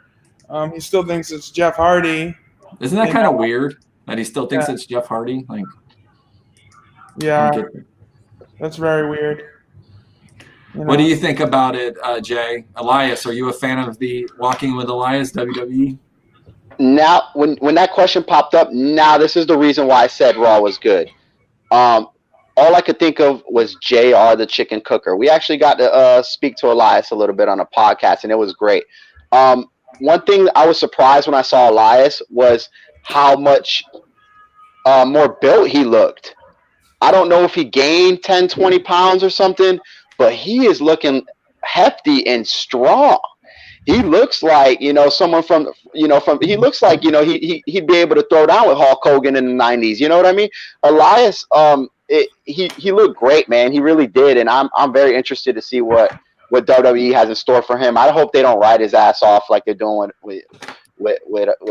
Speaker 3: He still thinks it's Jeff Hardy.
Speaker 1: Isn't that kind of weird that he still thinks it's Jeff Hardy?
Speaker 3: Yeah, that's very weird.
Speaker 1: What do you think about it, Jay? Elias, are you a fan of the Walking with Elias WWE?
Speaker 4: Now, when that question popped up, this is the reason why I said Raw was good. All I could think of was JR the chicken cooker. We actually got to speak to Elias a little bit on a podcast, and it was great. One thing I was surprised when I saw Elias was how much more built he looked. I don't know if he gained 10, 20 pounds or something, but he is looking hefty and strong. He looks like, someone he looks like, he'd be able to throw down with Hulk Hogan in the 90s. You know what I mean? Elias, he looked great, man. He really did. And I'm very interested to see what WWE has in store for him. I hope they don't ride his ass off like they're doing with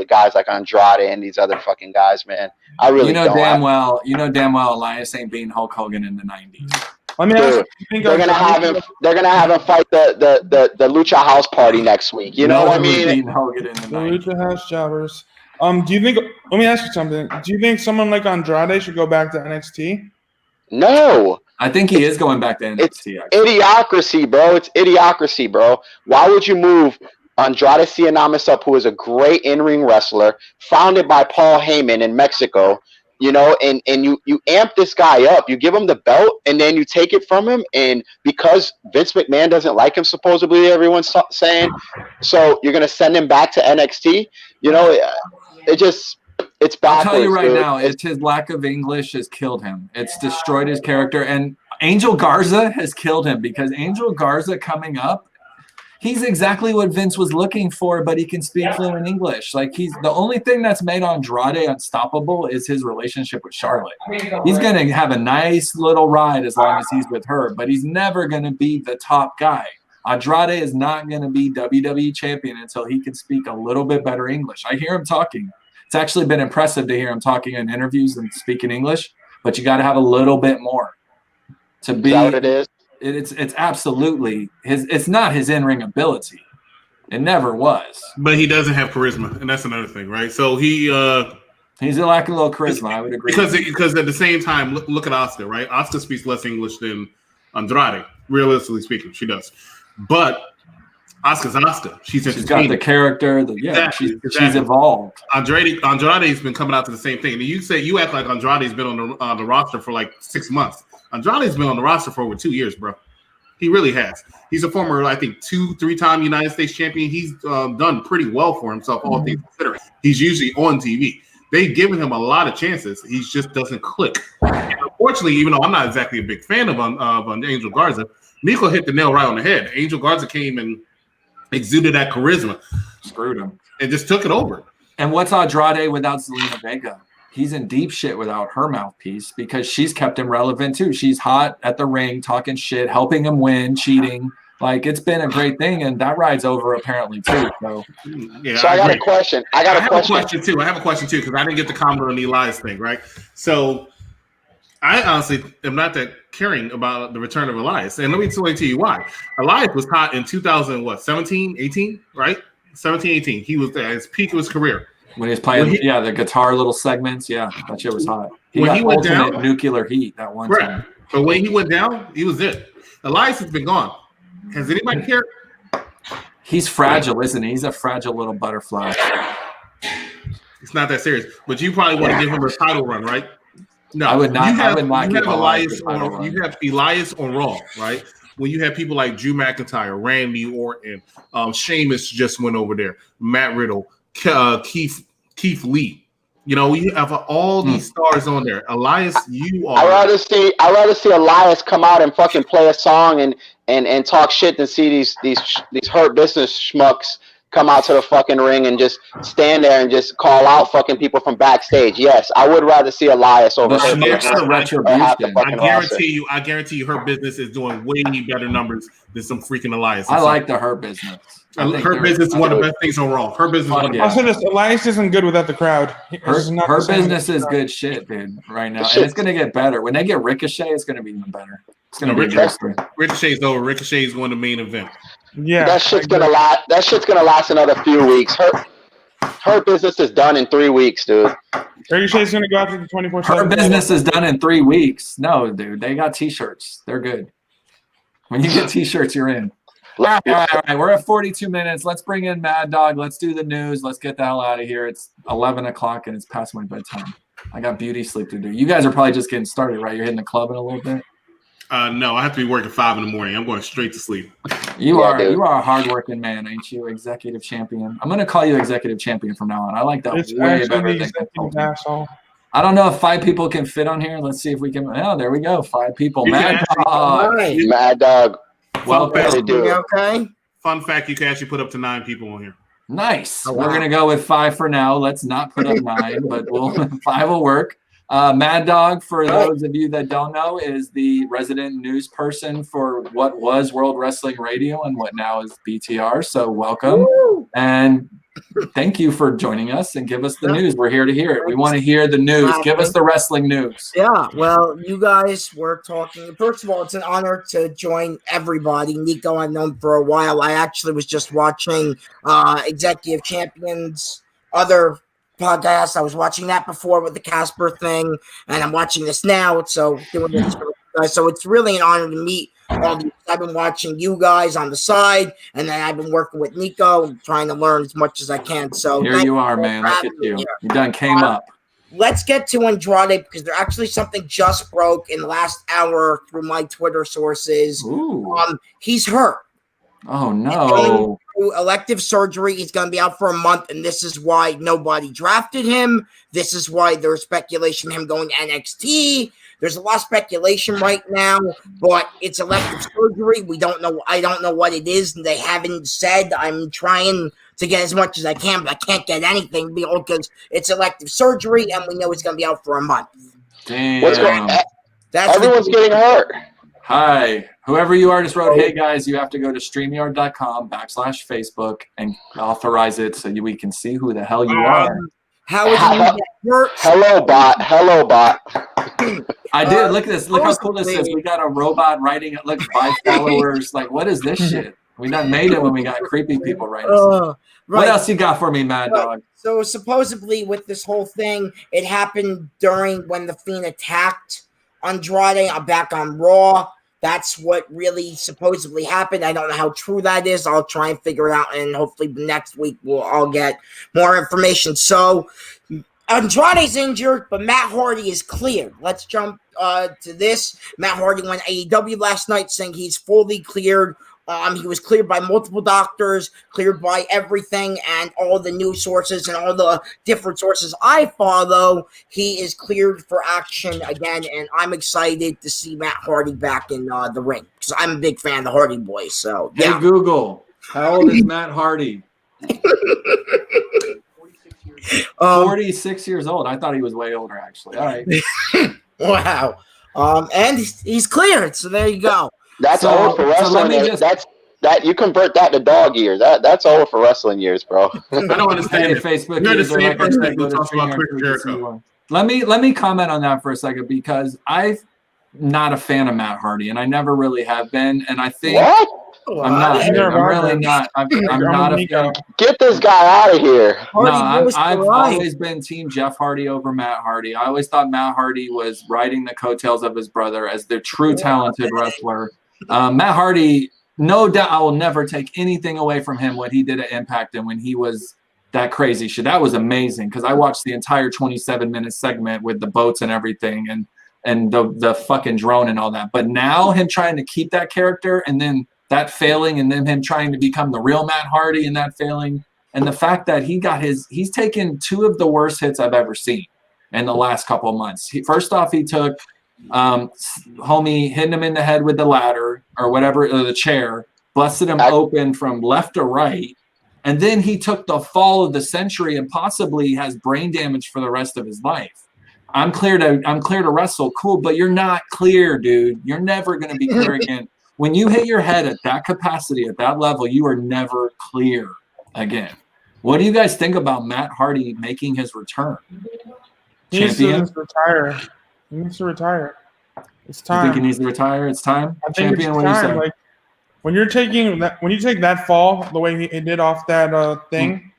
Speaker 4: guys like Andrade and these other fucking guys, man. I really don't.
Speaker 1: Damn well Elias ain't being Hulk Hogan in the 90s.
Speaker 3: Let me ask you,
Speaker 4: they're gonna have him fight the Lucha House Party next week. You know what I mean?
Speaker 3: The Lucha House Jobbers. Do you think? Let me ask you something. Do you think someone like Andrade should go back to NXT?
Speaker 4: No.
Speaker 1: I think he is going back to NXT.
Speaker 4: It's idiocracy, bro. It's idiocracy, bro. Why would you move Andrade Cien up, who is a great in-ring wrestler, founded by Paul Heyman in Mexico? And you amp this guy up, you give him the belt, and then you take it from him. And because Vince McMahon doesn't like him, supposedly everyone's saying, so you're going to send him back to NXT. It's backwards.
Speaker 1: I'll tell you right now, it's his lack of English has killed him. It's destroyed his character. And Angel Garza has killed him because Angel Garza coming up, he's exactly what Vince was looking for, but he can speak fluent English. He's the only thing that's made Andrade unstoppable is his relationship with Charlotte. He's going to have a nice little ride as long as he's with her, but he's never going to be the top guy. Andrade is not going to be WWE champion until he can speak a little bit better English. I hear him talking. It's actually been impressive to hear him talking in interviews and speaking English, but you got to have a little bit more to be.
Speaker 4: Is that what it is?
Speaker 1: It's absolutely it's not his in-ring ability. It never was.
Speaker 5: But he doesn't have charisma, and that's another thing, right? So he's
Speaker 1: lacking a little charisma. I would agree.
Speaker 5: Because at the same time, look at Asuka, right? Asuka speaks less English than Andrade, realistically speaking. She does. But Asuka's Asuka. She's
Speaker 1: got the character. She's evolved.
Speaker 5: Andrade's been coming out to the same thing. And you act like Andrade's been on the roster for like 6 months. Andrade's been on the roster for over 2 years, bro. He really has. He's a former, I think, 2-3-time United States champion. He's done pretty well for himself, all things considered. He's usually on TV. They've given him a lot of chances. He just doesn't click. And unfortunately, even though I'm not exactly a big fan of Angel Garza, Nico hit the nail right on the head. Angel Garza came and exuded that charisma.
Speaker 1: Screwed him.
Speaker 5: And just took it over.
Speaker 1: And what's Andrade without Zelina Vega? He's in deep shit without her mouthpiece because she's kept him relevant too. She's hot at the ring, talking shit, helping him win, cheating. Like, it's been a great thing, and that ride's over apparently too. So,
Speaker 5: yeah.
Speaker 4: So I got a question. I have a question
Speaker 5: too. I have a question too because I didn't get the comment on the Elias thing, right? So I honestly am not that caring about the return of Elias, and let me explain to you why. Elias was hot in 2017, 18, right? 17, 18. He was at his peak of his career.
Speaker 1: when he was playing, the guitar little segments, that shit was hot. He went down, nuclear heat that one time.
Speaker 5: But when he went down, he was it. Elias has been gone. Has anybody cared?
Speaker 1: He's fragile, isn't he? He's a fragile little butterfly.
Speaker 5: It's not that serious. But you probably want to give him a title run, right? No,
Speaker 1: I would not. I would not
Speaker 5: you
Speaker 1: give
Speaker 5: have
Speaker 1: Elias
Speaker 5: you have Elias on Raw, right? When you have people like Drew McIntyre, Randy Orton, Sheamus just went over there, Matt Riddle, Keith Lee. You know, you have all these stars on there. Elias, you are.
Speaker 4: I rather see Elias come out and fucking play a song and talk shit than see these Hurt Business schmucks come out to the fucking ring and just stand there and just call out fucking people from backstage. Yes, I would rather see Elias over.
Speaker 1: I
Speaker 5: guarantee you, Hurt Business is doing way better numbers than some freaking Elias.
Speaker 1: I like the Hurt Business.
Speaker 5: Her Business is one of the best things on Raw. Her Business.
Speaker 3: I'll say this: Elias isn't good without the crowd.
Speaker 1: Her Business is good shit, dude. Right now, and it's gonna get better when they get Ricochet. It's gonna be even better. It's gonna be
Speaker 5: Ricochet's over. Ricochet's going to main event.
Speaker 3: Yeah,
Speaker 4: that shit's gonna last. That shit's gonna last another few weeks. Her Business is done in 3 weeks, dude.
Speaker 3: Ricochet's gonna go after the 24/7.
Speaker 1: Her Business is done in 3 weeks. No, dude, they got T-shirts. They're good. When you get T-shirts, you're in. All right. We're at 42 minutes. Let's bring in Mad Dog. Let's do the news. Let's get the hell out of here. It's 11 o'clock and it's past my bedtime. I got beauty sleep to do. You guys are probably just getting started, right? You're hitting the club in a little bit.
Speaker 5: No, I have to be working 5 in the morning. I'm going straight to sleep.
Speaker 1: You are a hardworking man, ain't you? Executive champion. I'm going to call you executive champion from now on. I like that way better than asshole. I don't know if 5 people can fit on here. Let's see if we can. Oh, there we go. 5 people. Mad Dog.
Speaker 4: Mad Dog.
Speaker 1: Welcome.
Speaker 6: Okay.
Speaker 5: Fun fact: you can actually put up to 9 people on here.
Speaker 1: Nice. Oh, wow. We're gonna go with 5 for now. Let's not put up 9, but 5 will work. Mad Dog, for those of you that don't know, is the resident news person for what was World Wrestling Radio and what now is BTR. So welcome. Woo! And thank you for joining us and give us the news. We're here to hear it. We want to hear the news. Give us the wrestling news.
Speaker 6: Yeah, well, you guys were talking. First of all, it's an honor to join everybody. Nico, I've known for a while. I actually was just watching Executive Champions, other podcast. I was watching that before with the Casper thing, and I'm watching this now. So doing this for you guys. So it's really an honor to meet all of you. I've been watching you guys on the side, and then I've been working with Nico and trying to learn as much as I can. So
Speaker 1: here you are, man. Look at you. You done came up.
Speaker 6: Let's get to Andrade because there actually something just broke in the last hour through my Twitter sources. He's hurt.
Speaker 1: Oh no.
Speaker 6: Elective surgery. He's going to be out for a month, and this is why nobody drafted him. This is why there's speculation of him going to NXT. There's a lot of speculation right now, but it's elective surgery. We don't know. I don't know what it is. They haven't said. I'm trying to get as much as I can, but I can't get anything because it's elective surgery, and we know he's going to be out for a month.
Speaker 1: Damn.
Speaker 4: What's going on? Everyone's getting hurt.
Speaker 1: Hi. Whoever you are just wrote, hey guys, you have to go to StreamYard.com/Facebook and authorize it so we can see who the hell you are.
Speaker 6: How is he hurt?
Speaker 4: Hello, bot.
Speaker 1: I did. Look at this. Look how cool this is. We got a robot writing it. Look, 5 followers. Like, what is this shit? We done made it when we got creepy people writing. Right. What else you got for me, Mad Dog?
Speaker 6: So supposedly with this whole thing, it happened during when the Fiend attacked Andrade. I'm back on Raw. That's what really supposedly happened. I don't know how true that is. I'll try and figure it out, and hopefully next week I'll get more information. So Andrade's injured, but Matt Hardy is cleared. Let's jump to this. Matt Hardy went AEW last night saying he's fully cleared. He was cleared by multiple doctors, cleared by everything, and all the news sources and all the different sources I follow. He is cleared for action again, and I'm excited to see Matt Hardy back in the ring because I'm a big fan of the Hardy Boys. So, yeah.
Speaker 1: Hey Google, how old is Matt Hardy?
Speaker 6: Um,
Speaker 1: 46 years old. I thought he was way older, actually. All right.
Speaker 6: wow. And he's cleared, so there you go.
Speaker 4: That's
Speaker 1: So-
Speaker 4: old for
Speaker 1: so
Speaker 4: wrestling.
Speaker 1: let me just-
Speaker 4: That you convert that to dog years. That's old for wrestling years, bro.
Speaker 5: I don't understand
Speaker 1: Hey,
Speaker 5: it.
Speaker 1: Facebook
Speaker 5: You're the
Speaker 1: user,
Speaker 5: same
Speaker 1: like I
Speaker 5: person
Speaker 1: said,
Speaker 5: who
Speaker 1: go to
Speaker 5: talks about
Speaker 1: Streamer
Speaker 5: Chris
Speaker 1: 3 to see
Speaker 5: Jericho.
Speaker 1: one. Let me comment on that for a second because I'm not a fan of Matt Hardy, and I never really have been. And I think
Speaker 4: What?
Speaker 1: I'm not.
Speaker 3: Neither
Speaker 1: I'm
Speaker 3: have I
Speaker 1: really
Speaker 3: been.
Speaker 1: not. I'm
Speaker 3: I'm
Speaker 1: not a
Speaker 3: Nico.
Speaker 1: fan.
Speaker 4: Get this guy out of here.
Speaker 6: Hardy
Speaker 1: No,
Speaker 6: voiced
Speaker 1: I've
Speaker 6: the line.
Speaker 1: always been Team Jeff Hardy over Matt Hardy. I always thought Matt Hardy was riding the coattails of his brother as the true talented wrestler. Matt Hardy, no doubt, I will never take anything away from him what he did at Impact and when he was that crazy shit. That was amazing because I watched the entire 27-minute segment with the boats and everything and the fucking drone and all that. But now him trying to keep that character and then that failing and then him trying to become the real Matt Hardy and that failing. And the fact that he's taken two of the worst hits I've ever seen in the last couple of months. First off, he took homie hitting him in the head with the ladder or whatever, or the chair, busted him open from left to right. And then he took the fall of the century and possibly has brain damage for the rest of his life. I'm clear to wrestle, cool, but you're not clear, dude. You're never going to be clear again. When you hit your head at that capacity, at that level, you are never clear again. What do you guys think about Matt Hardy making his return?
Speaker 3: He needs to
Speaker 1: Champion?
Speaker 3: just retire. He needs to retire. It's
Speaker 1: You
Speaker 3: time.
Speaker 1: think he needs to retire? It's time?
Speaker 3: I think
Speaker 1: Champion,
Speaker 3: it's
Speaker 1: what do you
Speaker 3: time.
Speaker 1: say?
Speaker 3: Like when you take that fall the way he did off that thing,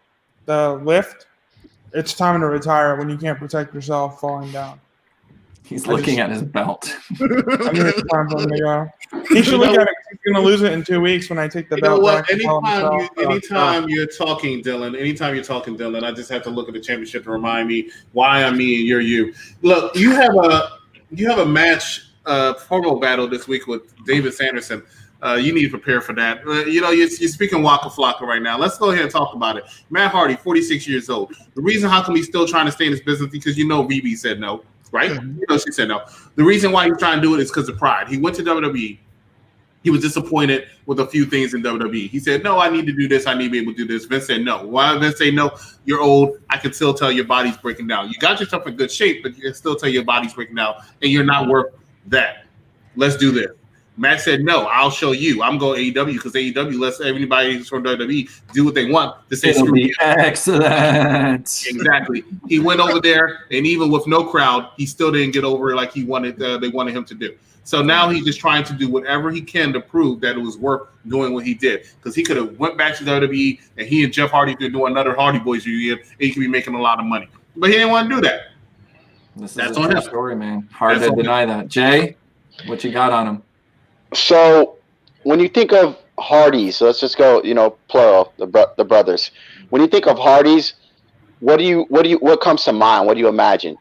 Speaker 3: the lift, it's time to retire when you can't protect yourself falling down.
Speaker 1: He's looking at his belt.
Speaker 3: I think it's time for him to go. He should look at it. He's going to lose it in 2 weeks when I take the
Speaker 5: You know
Speaker 3: belt
Speaker 5: what?
Speaker 3: back. and tell him to
Speaker 5: Anytime you're talking, Dylan, I just have to look at the championship to remind me why I'm me and you're you. Look, you have a match, formal battle this week with David Sanderson. You need to prepare for that. You're speaking Waka Flocka right now. Let's go ahead and talk about it. Matt Hardy, 46 years old. The reason how come he's still trying to stay in this business because BB said no, right? She said no. The reason why he's trying to do it is because of pride. He went to WWE. He was disappointed with a few things in WWE. He said, no, I need to do this. I need to be able to do this. Vince said no. Why did Vince say no? You're old. I can still tell your body's breaking down. You got yourself in good shape, but you can still tell your body's breaking down, and you're not worth that. Let's do this. Matt said, no, I'll show you. I'm going AEW because AEW lets everybody who's from WWE do what they want to say
Speaker 1: It'll
Speaker 5: screw
Speaker 1: be
Speaker 5: you.
Speaker 1: excellent.
Speaker 5: Exactly. He went over there, and even with no crowd, he still didn't get over it like he wanted. They wanted him to do. So now he's just trying to do whatever he can to prove that it was worth doing what he did. Because he could have went back to WWE, and he and Jeff Hardy could do another Hardy Boys reunion, and he could be making a lot of money. But he didn't want to do that.
Speaker 1: This is
Speaker 5: That's
Speaker 1: a
Speaker 5: on
Speaker 1: true
Speaker 5: him.
Speaker 1: story, man. Hard
Speaker 5: That's
Speaker 1: to
Speaker 5: on
Speaker 1: deny that. Jay, what you got on him?
Speaker 4: So when you think of Hardys, so let's just go, plural, the brothers. When you think of Hardys, what comes to mind? What do you imagine?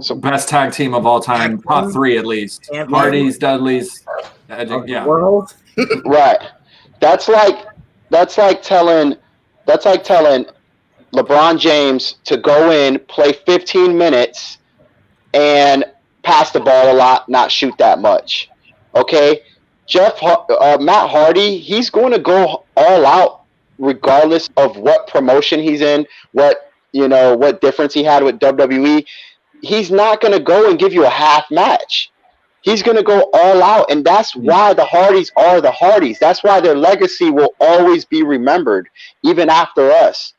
Speaker 1: So best tag team of all time, top three at least. Hardys, Dudleys, yeah.
Speaker 6: World.
Speaker 4: Right. That's like telling LeBron James to go in, play 15 minutes, and pass the ball a lot, not shoot that much. Okay, Matt Hardy, he's going to go all out regardless of what promotion he's in, what difference he had with WWE. He's not going to go and give you a half match. He's going to go all out, and that's why the Hardys are the Hardys. That's why their legacy will always be remembered, even after us.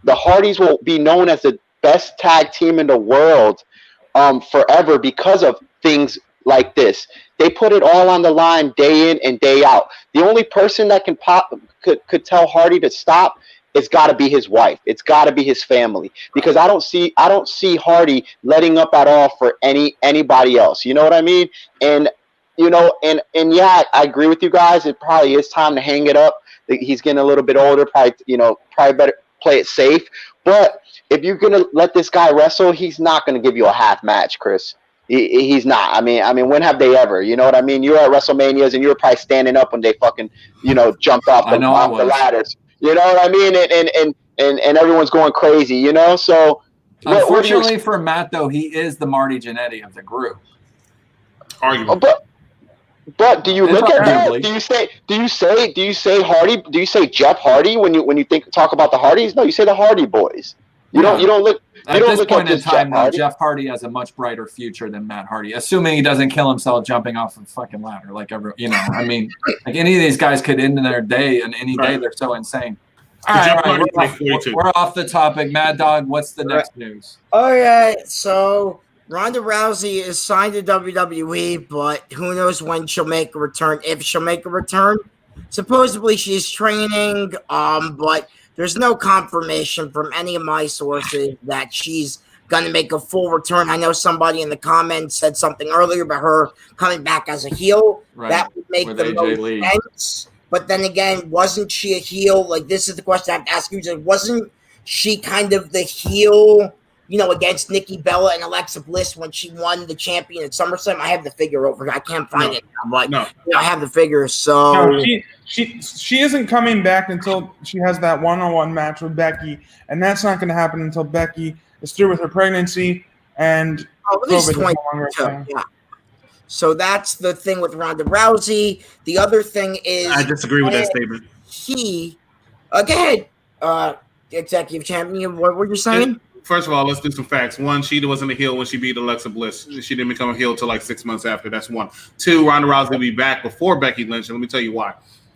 Speaker 4: The Hardys will be known as the best tag team in the world forever because of things like this. They put it all on the line day in and day out. The only person that could tell Hardy to stop, it's got to be his wife. It's got to be his family, because I don't see Hardy letting up at all for anybody else. You know what I mean? And yeah, I agree with you guys. It probably is time to hang it up. He's getting a little bit older. Probably better play it safe. But if you're gonna let this guy wrestle, he's not gonna give you a half match, Chris. He's not. I mean, when have they ever? You know what I mean? You were at WrestleManias and you were probably standing up when they fucking, jumped off the ladders. You know what I mean? And everyone's going crazy, So
Speaker 1: Unfortunately for Matt, though, he is the Marty Jannetty of the group.
Speaker 5: Argument.
Speaker 4: But do you look at that?
Speaker 1: Arguably.
Speaker 4: Do you say Hardy? Do you say Jeff Hardy when you talk about the Hardys? No, you say the Hardy Boys. You don't look
Speaker 1: At this point in
Speaker 4: this
Speaker 1: time,
Speaker 4: Jeff
Speaker 1: though,
Speaker 4: Hardy.
Speaker 1: Jeff Hardy has a much brighter future than Matt Hardy, assuming he doesn't kill himself jumping off a fucking ladder. Like I mean, like any of these guys could end their day, and any day they're so insane. All right, we're off the topic. Mad Dog, what's the next news?
Speaker 6: All right, so Ronda Rousey is signed to WWE, but who knows when she'll make a return, if she'll make a return. Supposedly she's training, but there's no confirmation from any of my sources that she's going to make a full return. I know somebody in the comments said something earlier about her coming back as a heel. Right. That would make the most sense. But then again, wasn't she a heel? Like, this is the question I have to ask you. Wasn't she kind of the heel, against Nikki Bella and Alexa Bliss when she won the champion at SummerSlam? I have the figure over. I can't find it now, but I have the figure. So
Speaker 3: no, she isn't coming back until she has that one-on-one match with Becky, and that's not going to happen until Becky is through with her pregnancy and COVID is no longer a thing.
Speaker 6: Yeah. So that's the thing with Ronda Rousey. The other thing is,
Speaker 5: I disagree with that statement.
Speaker 6: Go ahead, executive champion. What were you saying?
Speaker 5: First of all, let's do some facts. One, she wasn't a heel when she beat Alexa Bliss. She didn't become a heel until like 6 months after. That's one. Two, Ronda Rousey will be back before Becky Lynch, and let me tell you why.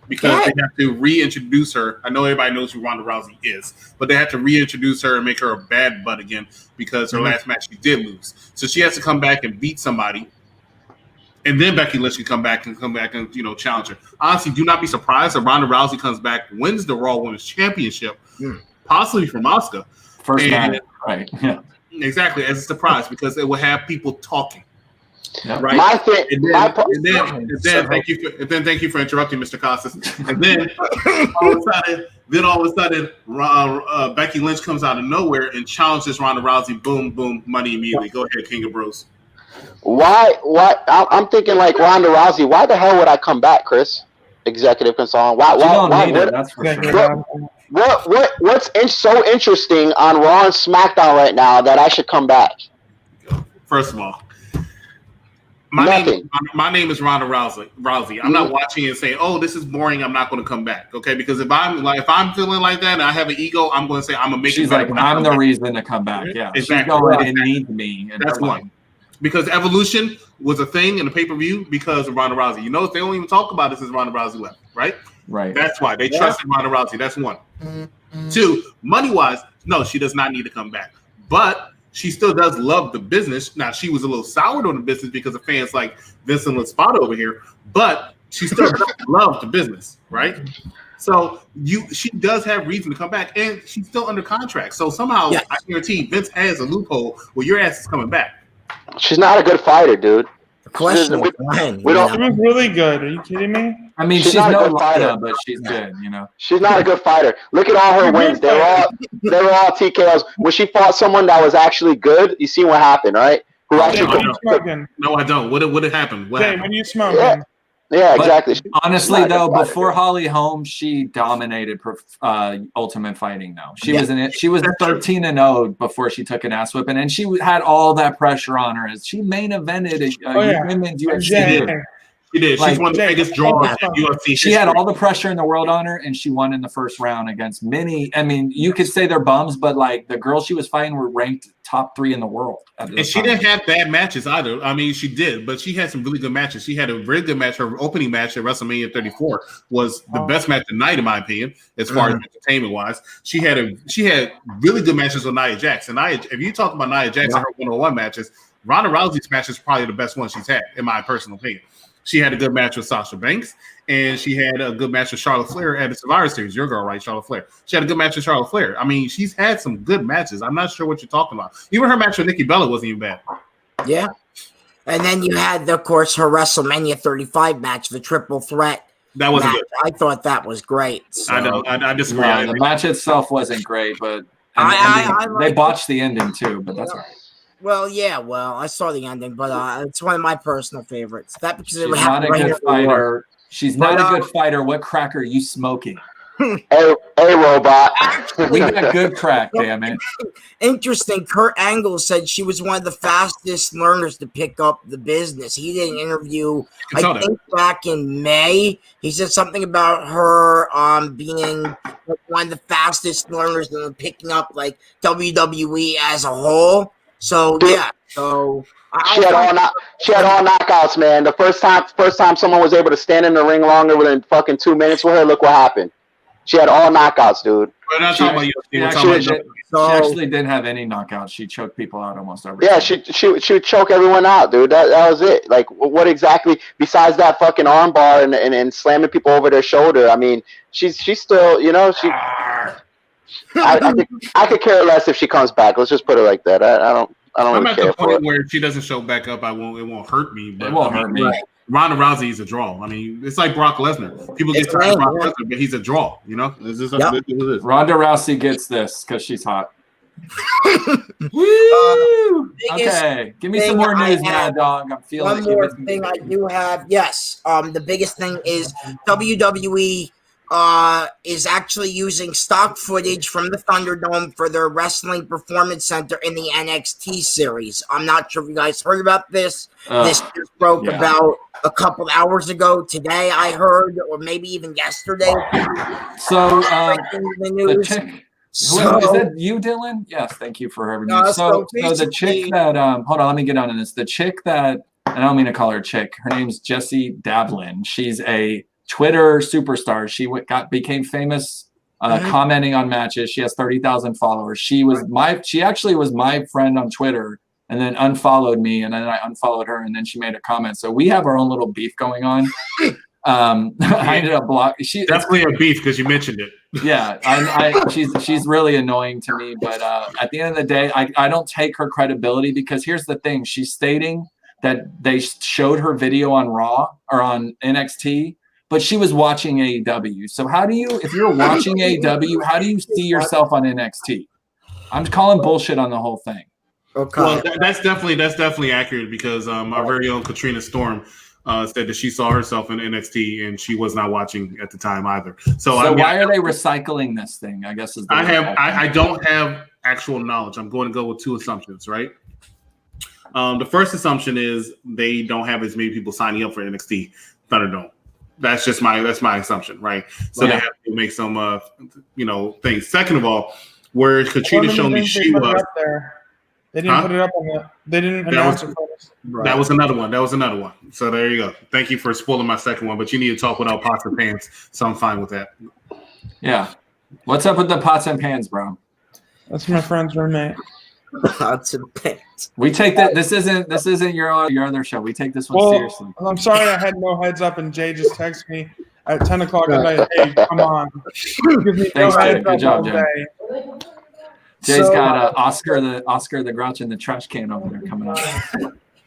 Speaker 5: Because they have to reintroduce her. I know everybody knows who Ronda Rousey is, but they have to reintroduce her and make her a bad butt again because her last match she did lose. So she has to come back and beat somebody, and then Becky Lynch can come back and challenge her. Honestly, do not be surprised if Ronda Rousey comes back, wins the Raw Women's Championship, possibly from Asuka.
Speaker 1: First match, right? Yeah,
Speaker 5: exactly. As a surprise, because it will have people talking.
Speaker 1: Yep.
Speaker 5: Right.
Speaker 4: My thing.
Speaker 5: Thank you for interrupting, Mr. Costas. And then all of a sudden, Becky Lynch comes out of nowhere and challenges Ronda Rousey. Boom, boom, money immediately. Go ahead, King of Bros.
Speaker 4: Why? I'm thinking like Ronda Rousey. Why the hell would I come back, Chris? Executive consultant. Why?
Speaker 1: That's for sure.
Speaker 4: What's so interesting on Raw and SmackDown right now that I should come back?
Speaker 5: First of all, my name is Ronda Rousey. I'm not watching and saying, "Oh, this is boring. I'm not going to come back." Okay, because if I'm feeling like that and I have an ego, I'm going to say I'm gonna make.
Speaker 1: She's like, I'm the reason to come back. Yeah,
Speaker 5: exactly.
Speaker 1: She's going and need me. And
Speaker 5: that's one. Because Evolution was a thing in the pay-per-view because of Ronda Rousey. You notice they don't even talk about this as Ronda Rousey left, right?
Speaker 1: Right.
Speaker 5: That's why they trusted Ronda Rousey. That's one. Two, money-wise, no, she does not need to come back. But she still does love the business. Now, she was a little soured on the business because of fans like Vincent Laspada over here, but she still does love the business, right? So she does have reason to come back, and she's still under contract. So somehow, I guarantee Vince has a loophole where your ass is coming back.
Speaker 4: She's not a good fighter, dude.
Speaker 6: The question is when.
Speaker 3: She was really good. Are you kidding me?
Speaker 1: I mean, she's
Speaker 4: not
Speaker 1: no
Speaker 4: a good fighter,
Speaker 1: but she's good.
Speaker 4: She's not a good fighter. Look at all her wins. They were all TKOs. When she fought someone that was actually good, you see what happened, right?
Speaker 5: No, I don't. What had happened?
Speaker 3: When you smoking?
Speaker 4: Yeah, exactly.
Speaker 1: Honestly, though, before Holly Holm, she dominated Ultimate Fighting. Though she was in it, she was 13-0 before she took an ass whipping, and she had all that pressure on her as she main evented women's UFC.
Speaker 5: She did. She's one of the biggest draws in UFC.
Speaker 1: She had all the pressure in the world on her, and she won in the first round against many. I mean, you could say they're bums, but like the girls she was fighting were ranked top 3 in the world.
Speaker 5: And she didn't have bad matches either. I mean, she did, but she had some really good matches. She had a very good match. Her opening match at WrestleMania 34 was the best match of the night, in my opinion, as far as entertainment wise. She had really good matches with Nia Jax. And if you talk about Nia Jax and her one-on-one matches, Ronda Rousey's match is probably the best one she's had, in my personal opinion. She had a good match with Sasha Banks, and she had a good match with Charlotte Flair at the Survivor Series. Your girl, right? Charlotte Flair. She had a good match with Charlotte Flair. I mean, she's had some good matches. I'm not sure what you're talking about. Even her match with Nikki Bella wasn't even bad.
Speaker 6: Yeah. And then you had, of course, her WrestleMania 35 match, the triple threat.
Speaker 5: That wasn't good.
Speaker 6: I thought that was great. So.
Speaker 5: I know. I disagree.
Speaker 1: Yeah, the match itself wasn't great, but they botched the ending too, but that's all right.
Speaker 6: Well, I saw the ending, but it's one of my personal favorites. That because
Speaker 1: she's not a good fighter. She's not a good fighter. What crack are you smoking?
Speaker 4: Hey, robot.
Speaker 1: We got good crack, damn it.
Speaker 6: Interesting. Kurt Angle said she was one of the fastest learners to pick up the business. He did an interview, I think, back in May. He said something about her being one of the fastest learners and picking up like WWE as a whole. So yeah. So
Speaker 4: she had all knockouts, man. The first time someone was able to stand in the ring longer than fucking 2 minutes with her, look what happened. She had all knockouts, dude.
Speaker 5: We're not talking about you.
Speaker 1: She actually didn't have any knockouts. She choked people out almost every time.
Speaker 4: She would choke everyone out, dude. That was it. Like, what exactly, besides that fucking armbar and slamming people over their shoulder, I mean, she's still, you know, I could care less if she comes back. Let's just put it like that. I don't
Speaker 5: I'm
Speaker 4: really
Speaker 5: at
Speaker 4: care
Speaker 5: the
Speaker 4: for
Speaker 5: point
Speaker 4: it.
Speaker 5: where if she doesn't show back up, it won't hurt me. But
Speaker 1: It won't hurt me.
Speaker 5: Ronda Rousey is a draw. I mean, it's like Brock Lesnar. People get tired of Brock Lesnar, but he's a draw. You know, this is
Speaker 1: Ronda Rousey gets this because she's hot. Woo! Okay, give me some more news, Mad Dog. I'm feeling
Speaker 6: one more thing I do have. Yes, the biggest thing is WWE is actually using stock footage from the Thunderdome for their Wrestling Performance Center in the NXT series. I'm not sure if you guys heard about this. This just broke about a couple hours ago. Today, I heard, or maybe even yesterday.
Speaker 1: So,
Speaker 6: the news.
Speaker 1: The chick. Is that you, Dylan? Yes, thank you for having me. So the chick that hold on, let me get on this. The chick that, and I don't mean to call her a chick. Her name's Jessie Davlin. She's a Twitter superstar. She became famous commenting on matches. She has 30,000 followers. She actually was my friend on Twitter, and then unfollowed me, and then I unfollowed her, and then she made a comment. So we have our own little beef going on. I ended up blocking.
Speaker 5: Definitely a beef because you mentioned it.
Speaker 1: Yeah, she's really annoying to me. But at the end of the day, I don't take her credibility, because here's the thing: she's stating that they showed her video on Raw or on NXT, but she was watching AEW. So if you're watching AEW, how do you see yourself on NXT? I'm calling bullshit on the whole thing.
Speaker 6: Okay.
Speaker 5: Well, that's definitely accurate, because our very own Katrina Storm said that she saw herself in NXT and she was not watching at the time either. So
Speaker 1: why are they recycling this thing? I guess
Speaker 5: I don't have actual knowledge. I'm going to go with two assumptions, right? The first assumption is they don't have as many people signing up for NXT Thunderdome. That's just my assumption, right? So they have to make some things. Second of all, where Katrina showed me she was.
Speaker 3: They didn't put it up on the. They didn't announce it for us.
Speaker 5: Right. That was another one. So there you go. Thank you for spoiling my second one. But you need to talk without pots and pans, so I'm fine with that.
Speaker 1: Yeah. What's up with the pots and pans, bro?
Speaker 3: That's my friend's roommate.
Speaker 6: Pots and pans.
Speaker 1: We take that. This isn't your other show. We take this one seriously.
Speaker 3: I'm sorry, I had no heads up, and Jay just texted me at 10 o'clock at night. Hey, come on. Give me
Speaker 1: Thanks,
Speaker 3: no
Speaker 1: Jay.
Speaker 3: heads
Speaker 1: Good
Speaker 3: up
Speaker 1: job,
Speaker 3: all
Speaker 1: Jay.
Speaker 3: day.
Speaker 1: Jay's got Oscar the Grouch in the trash can over there coming up.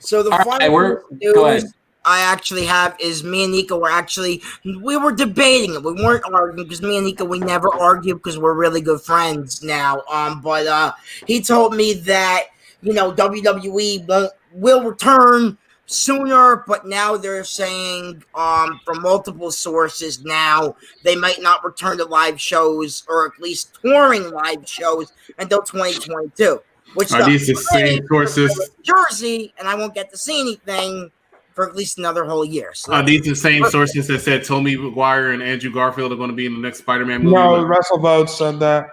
Speaker 6: So the
Speaker 1: final
Speaker 6: news I actually have is me and Nika we were debating it. We weren't arguing, because me and Nika, we never argue because we're really good friends now. But he told me that WWE will return sooner, but now they're saying from multiple sources now they might not return to live shows, or at least touring live shows, until 2022. Which
Speaker 5: are these the same sources?
Speaker 6: Jersey, and I won't get to see anything for at least another whole year. So
Speaker 5: are these the same sources that said Tobey Maguire and Andrew Garfield are going to be in the next Spider-Man movie?
Speaker 3: No, WrestleVotes said that.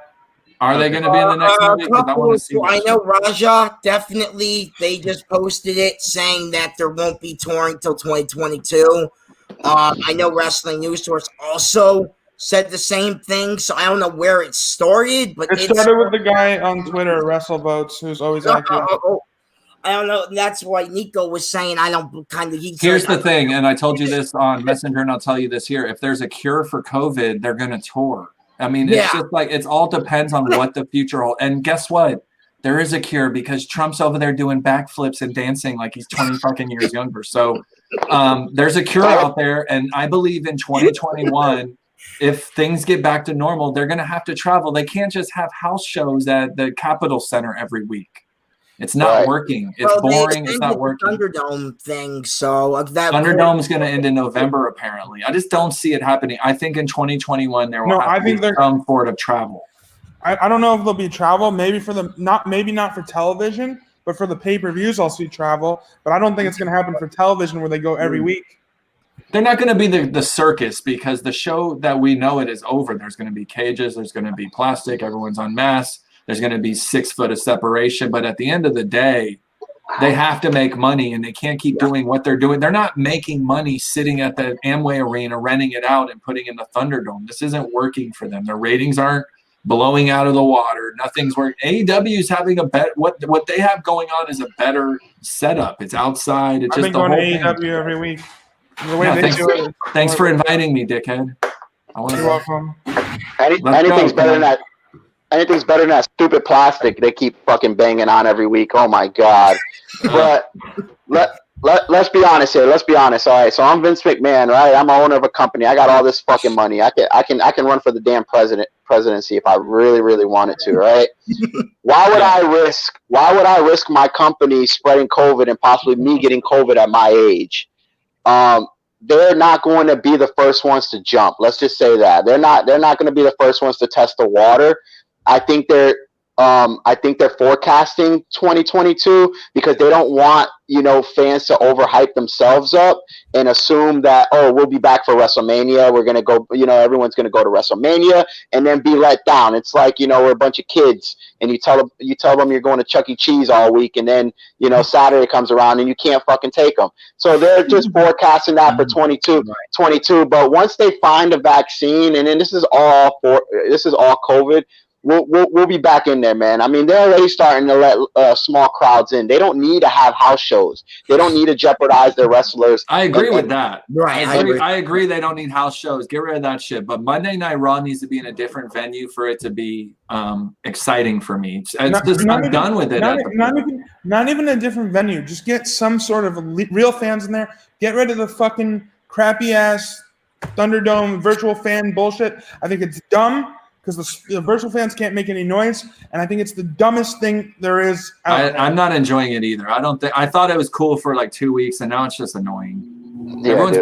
Speaker 1: Are they going to be in the next movie? Because I want to see.
Speaker 6: I know Raja definitely. They just posted it saying that there won't be touring till 2022. I know Wrestling News Source also said the same thing. So I don't know where it started, but
Speaker 3: it started with the guy on Twitter, WrestleVotes, who's always accurate.
Speaker 6: I don't know. That's why Nico was saying I don't kind of.
Speaker 1: Here's the thing, and I told you this on Messenger, and I'll tell you this here: if there's a cure for COVID, they're going to tour. I mean, it's just like it all depends on what the future holds. And guess what? There is a cure, because Trump's over there doing backflips and dancing like he's 20 fucking years younger. So there's a cure out there, and I believe in 2021, if things get back to normal, they're going to have to travel. They can't just have house shows at the Capitol Center every week. It's not working. It's boring. It's not working.
Speaker 6: Thunderdome thing. So that
Speaker 1: Thunderdome is going to end in November, apparently. I just don't see it happening. I think in 2021 there will have to be some sort of travel.
Speaker 3: I don't know if there'll be travel. Maybe not for television, but for the pay-per-views I'll see travel. But I don't think it's going to happen for television where they go every week.
Speaker 1: They're not going to be the circus because the show that we know it is over. There's going to be cages. There's going to be plastic. Everyone's on masks. There's going to be 6 foot of separation. But at the end of the day, they have to make money, and they can't keep doing what they're doing. They're not making money sitting at the Amway Arena, renting it out and putting in the Thunderdome. This isn't working for them. Their ratings aren't blowing out of the water. Nothing's working. AEW is having a better what they have going on is a better setup. It's outside. It's
Speaker 3: I've
Speaker 1: just
Speaker 3: been going to AEW
Speaker 1: thing.
Speaker 3: Every week. The way they do it.
Speaker 1: Thanks for inviting me, dickhead.
Speaker 3: You're welcome.
Speaker 4: Anything's better than that. Anything's better than that stupid plastic they keep fucking banging on every week. Oh my god! But let's be honest here. Let's be honest. All right, so I'm Vince McMahon, right? I'm owner of a company. I got all this fucking money. I can run for the damn presidency if I really wanted to, right? Why would I risk my company spreading COVID and possibly me getting COVID at my age? They're not going to be the first ones to jump. Let's just say that they're not going to be the first ones to test the water. I think they're forecasting 2022 because they don't want, fans to overhype themselves up and assume that, we'll be back for WrestleMania. We're going to go, everyone's going to go to WrestleMania and then be let down. It's like, we're a bunch of kids and you tell them you're going to Chuck E. Cheese all week. And then, Saturday comes around and you can't fucking take them. So they're just forecasting that for 22. But once they find a vaccine, and then this is all COVID, We'll be back in there, man. I mean, they're already starting to let small crowds in. They don't need to have house shows. They don't need to jeopardize their wrestlers.
Speaker 1: I agree with that.
Speaker 6: Right.
Speaker 1: I agree they don't need house shows. Get rid of that shit. But Monday Night Raw needs to be in a different venue for it to be exciting for me. I'm done with it.
Speaker 3: Not even a different venue. Just get some sort of real fans in there. Get rid of the fucking crappy-ass Thunderdome virtual fan bullshit. I think it's dumb. Because the virtual fans can't make any noise, and I think it's the dumbest thing there is.
Speaker 1: I'm not enjoying it either. I thought it was cool for like 2 weeks, and now it's just annoying. Yeah, everyone's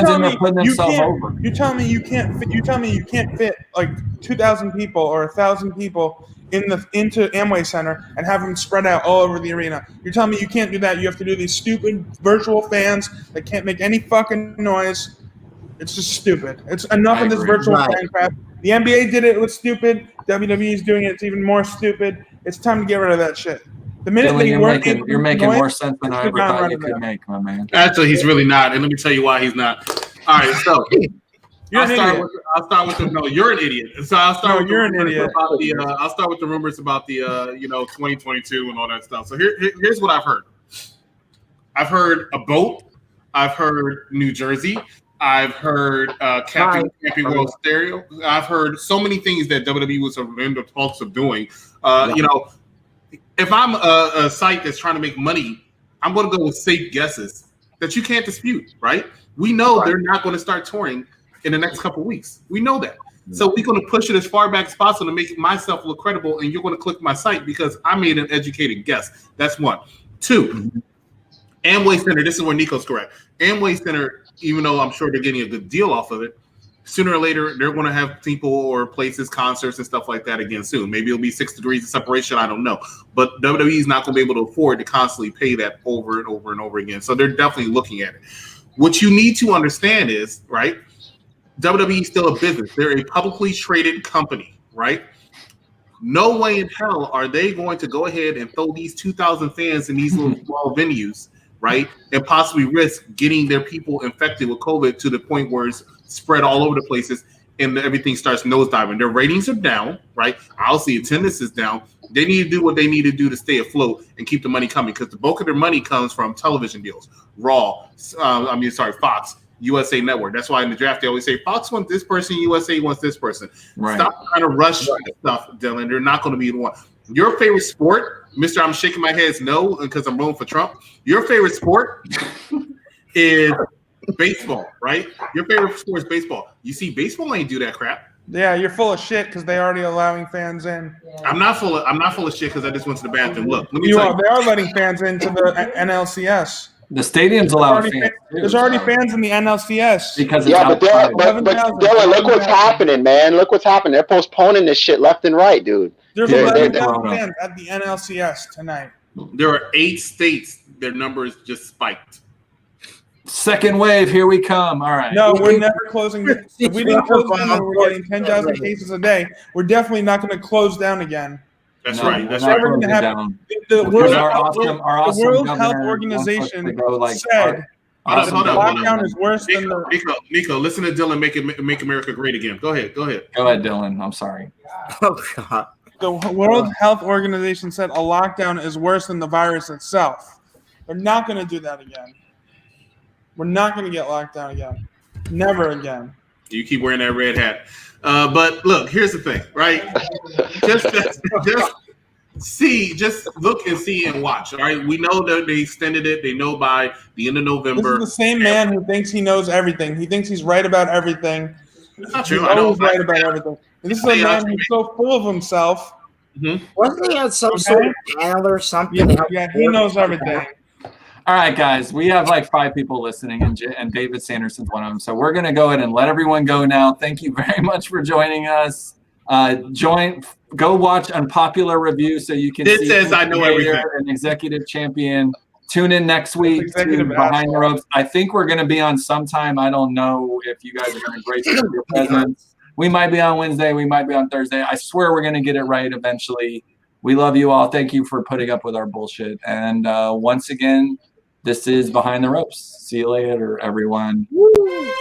Speaker 1: in there putting themselves over.
Speaker 3: You tell me you can't fit like 2,000 people or 1,000 people into Amway Center and have them spread out all over the arena. You're telling me you can't do that. You have to do these stupid virtual fans that can't make any fucking noise. It's just stupid. It's enough of this virtual fan crap. The NBA did it. It was stupid. WWE is doing it. It's even more stupid. It's time to get rid of that shit. The minute
Speaker 1: Dylan, you're making more sense than I ever thought you could make, my man.
Speaker 5: Actually, he's really not, and let me tell you why he's not. All right, so I'll start with the no. You're an idiot. So I'll start.
Speaker 3: You're an idiot.
Speaker 5: I'll start with the rumors about the 2022 and all that stuff. So here's what I've heard. I've heard a boat. I've heard New Jersey. I've heard Camping World Stereo. I've heard so many things that WWE was in the talks of doing. If I'm a site that's trying to make money, I'm going to go with safe guesses that you can't dispute, right? We know they're not going to start touring in the next couple of weeks. We know that. So we're going to push it as far back as possible to make myself look credible, and you're going to click my site because I made an educated guess. That's one. Two, Amway Center. This is where Nico's correct. Amway Center, even though I'm sure they're getting a good deal off of it, sooner or later they're going to have people or places, concerts and stuff like that again soon. Maybe it'll be 6 degrees of separation. I don't know. But WWE is not going to be able to afford to constantly pay that over and over and over again. So they're definitely looking at it. What you need to understand is, right, WWE is still a business. They're a publicly traded company, right? No way in hell are they going to go ahead and throw these 2,000 fans in these little small venues, right, and possibly risk getting their people infected with COVID to the point where it's spread all over the places and everything starts nosediving. Their ratings are down, right? Obviously, attendance is down. They need to do what they need to do to stay afloat and keep the money coming because the bulk of their money comes from television deals, Fox, USA Network. That's why in the draft they always say Fox wants this person, USA wants this person. Right. Stop trying to rush stuff, Dylan. They're not going to be the one. Your favorite sport, Mr. I'm shaking my head no because I'm voting for Trump. Your favorite sport is baseball, right? Your favorite sport is baseball. You see, baseball ain't do that crap.
Speaker 3: Yeah, you're full of shit because they're already allowing fans in.
Speaker 5: I'm not full of shit because I just went to the bathroom. Look, let me
Speaker 3: They
Speaker 5: tell you.
Speaker 3: are letting fans into the NLCS.
Speaker 1: The stadium's allowed fans.
Speaker 3: There's already fans in the NLCS.
Speaker 1: Because it's
Speaker 4: Yeah, but Dylan, look what's happening, man. Look what's happening. They're postponing this shit left and right, dude.
Speaker 3: There's 11,000 fans at the NLCS tonight.
Speaker 5: There are 8 states. Their numbers just spiked.
Speaker 1: Second wave, here we come. All right.
Speaker 3: No, we're never closing. If we didn't close down, we're getting 10,000 cases a day. We're definitely not going to close down again.
Speaker 5: That's right. That's
Speaker 1: right.
Speaker 3: Never going to happen. The World Health Organization said lockdown is worse than the.
Speaker 5: Nico, listen to Dylan make America great again. Go ahead,
Speaker 1: Dylan. I'm sorry.
Speaker 6: Oh God.
Speaker 3: The World Health Organization said a lockdown is worse than the virus itself. We're not going to do that again. We're not going to get locked down again. Never again.
Speaker 5: You keep wearing that red hat. But look, here's the thing, right? Just look and see and watch. All right. We know that they extended it. They know by the end of November.
Speaker 3: This is the same man who thinks he knows everything. He thinks he's right about everything.
Speaker 5: That's not true.
Speaker 3: He's always right about everything. And this is a man who's so full of himself.
Speaker 6: Mm-hmm. Wasn't he on some sort of panel or something?
Speaker 3: Yeah, he knows everything.
Speaker 1: All right, guys, we have like 5 people listening, and David Sanderson's one of them. So we're going to go ahead and let everyone go now. Thank you very much for joining us. Go watch Unpopular Review so you can see
Speaker 5: says I know everything.
Speaker 1: An executive champion. Tune in next week to Behind the Ropes. I think we're going to be on sometime. I don't know if you guys are going to grace us with your presence. We might be on Wednesday. We might be on Thursday. I swear we're going to get it right eventually. We love you all. Thank you for putting up with our bullshit. And once again, this is Behind the Ropes. See you later, everyone.
Speaker 6: Woo.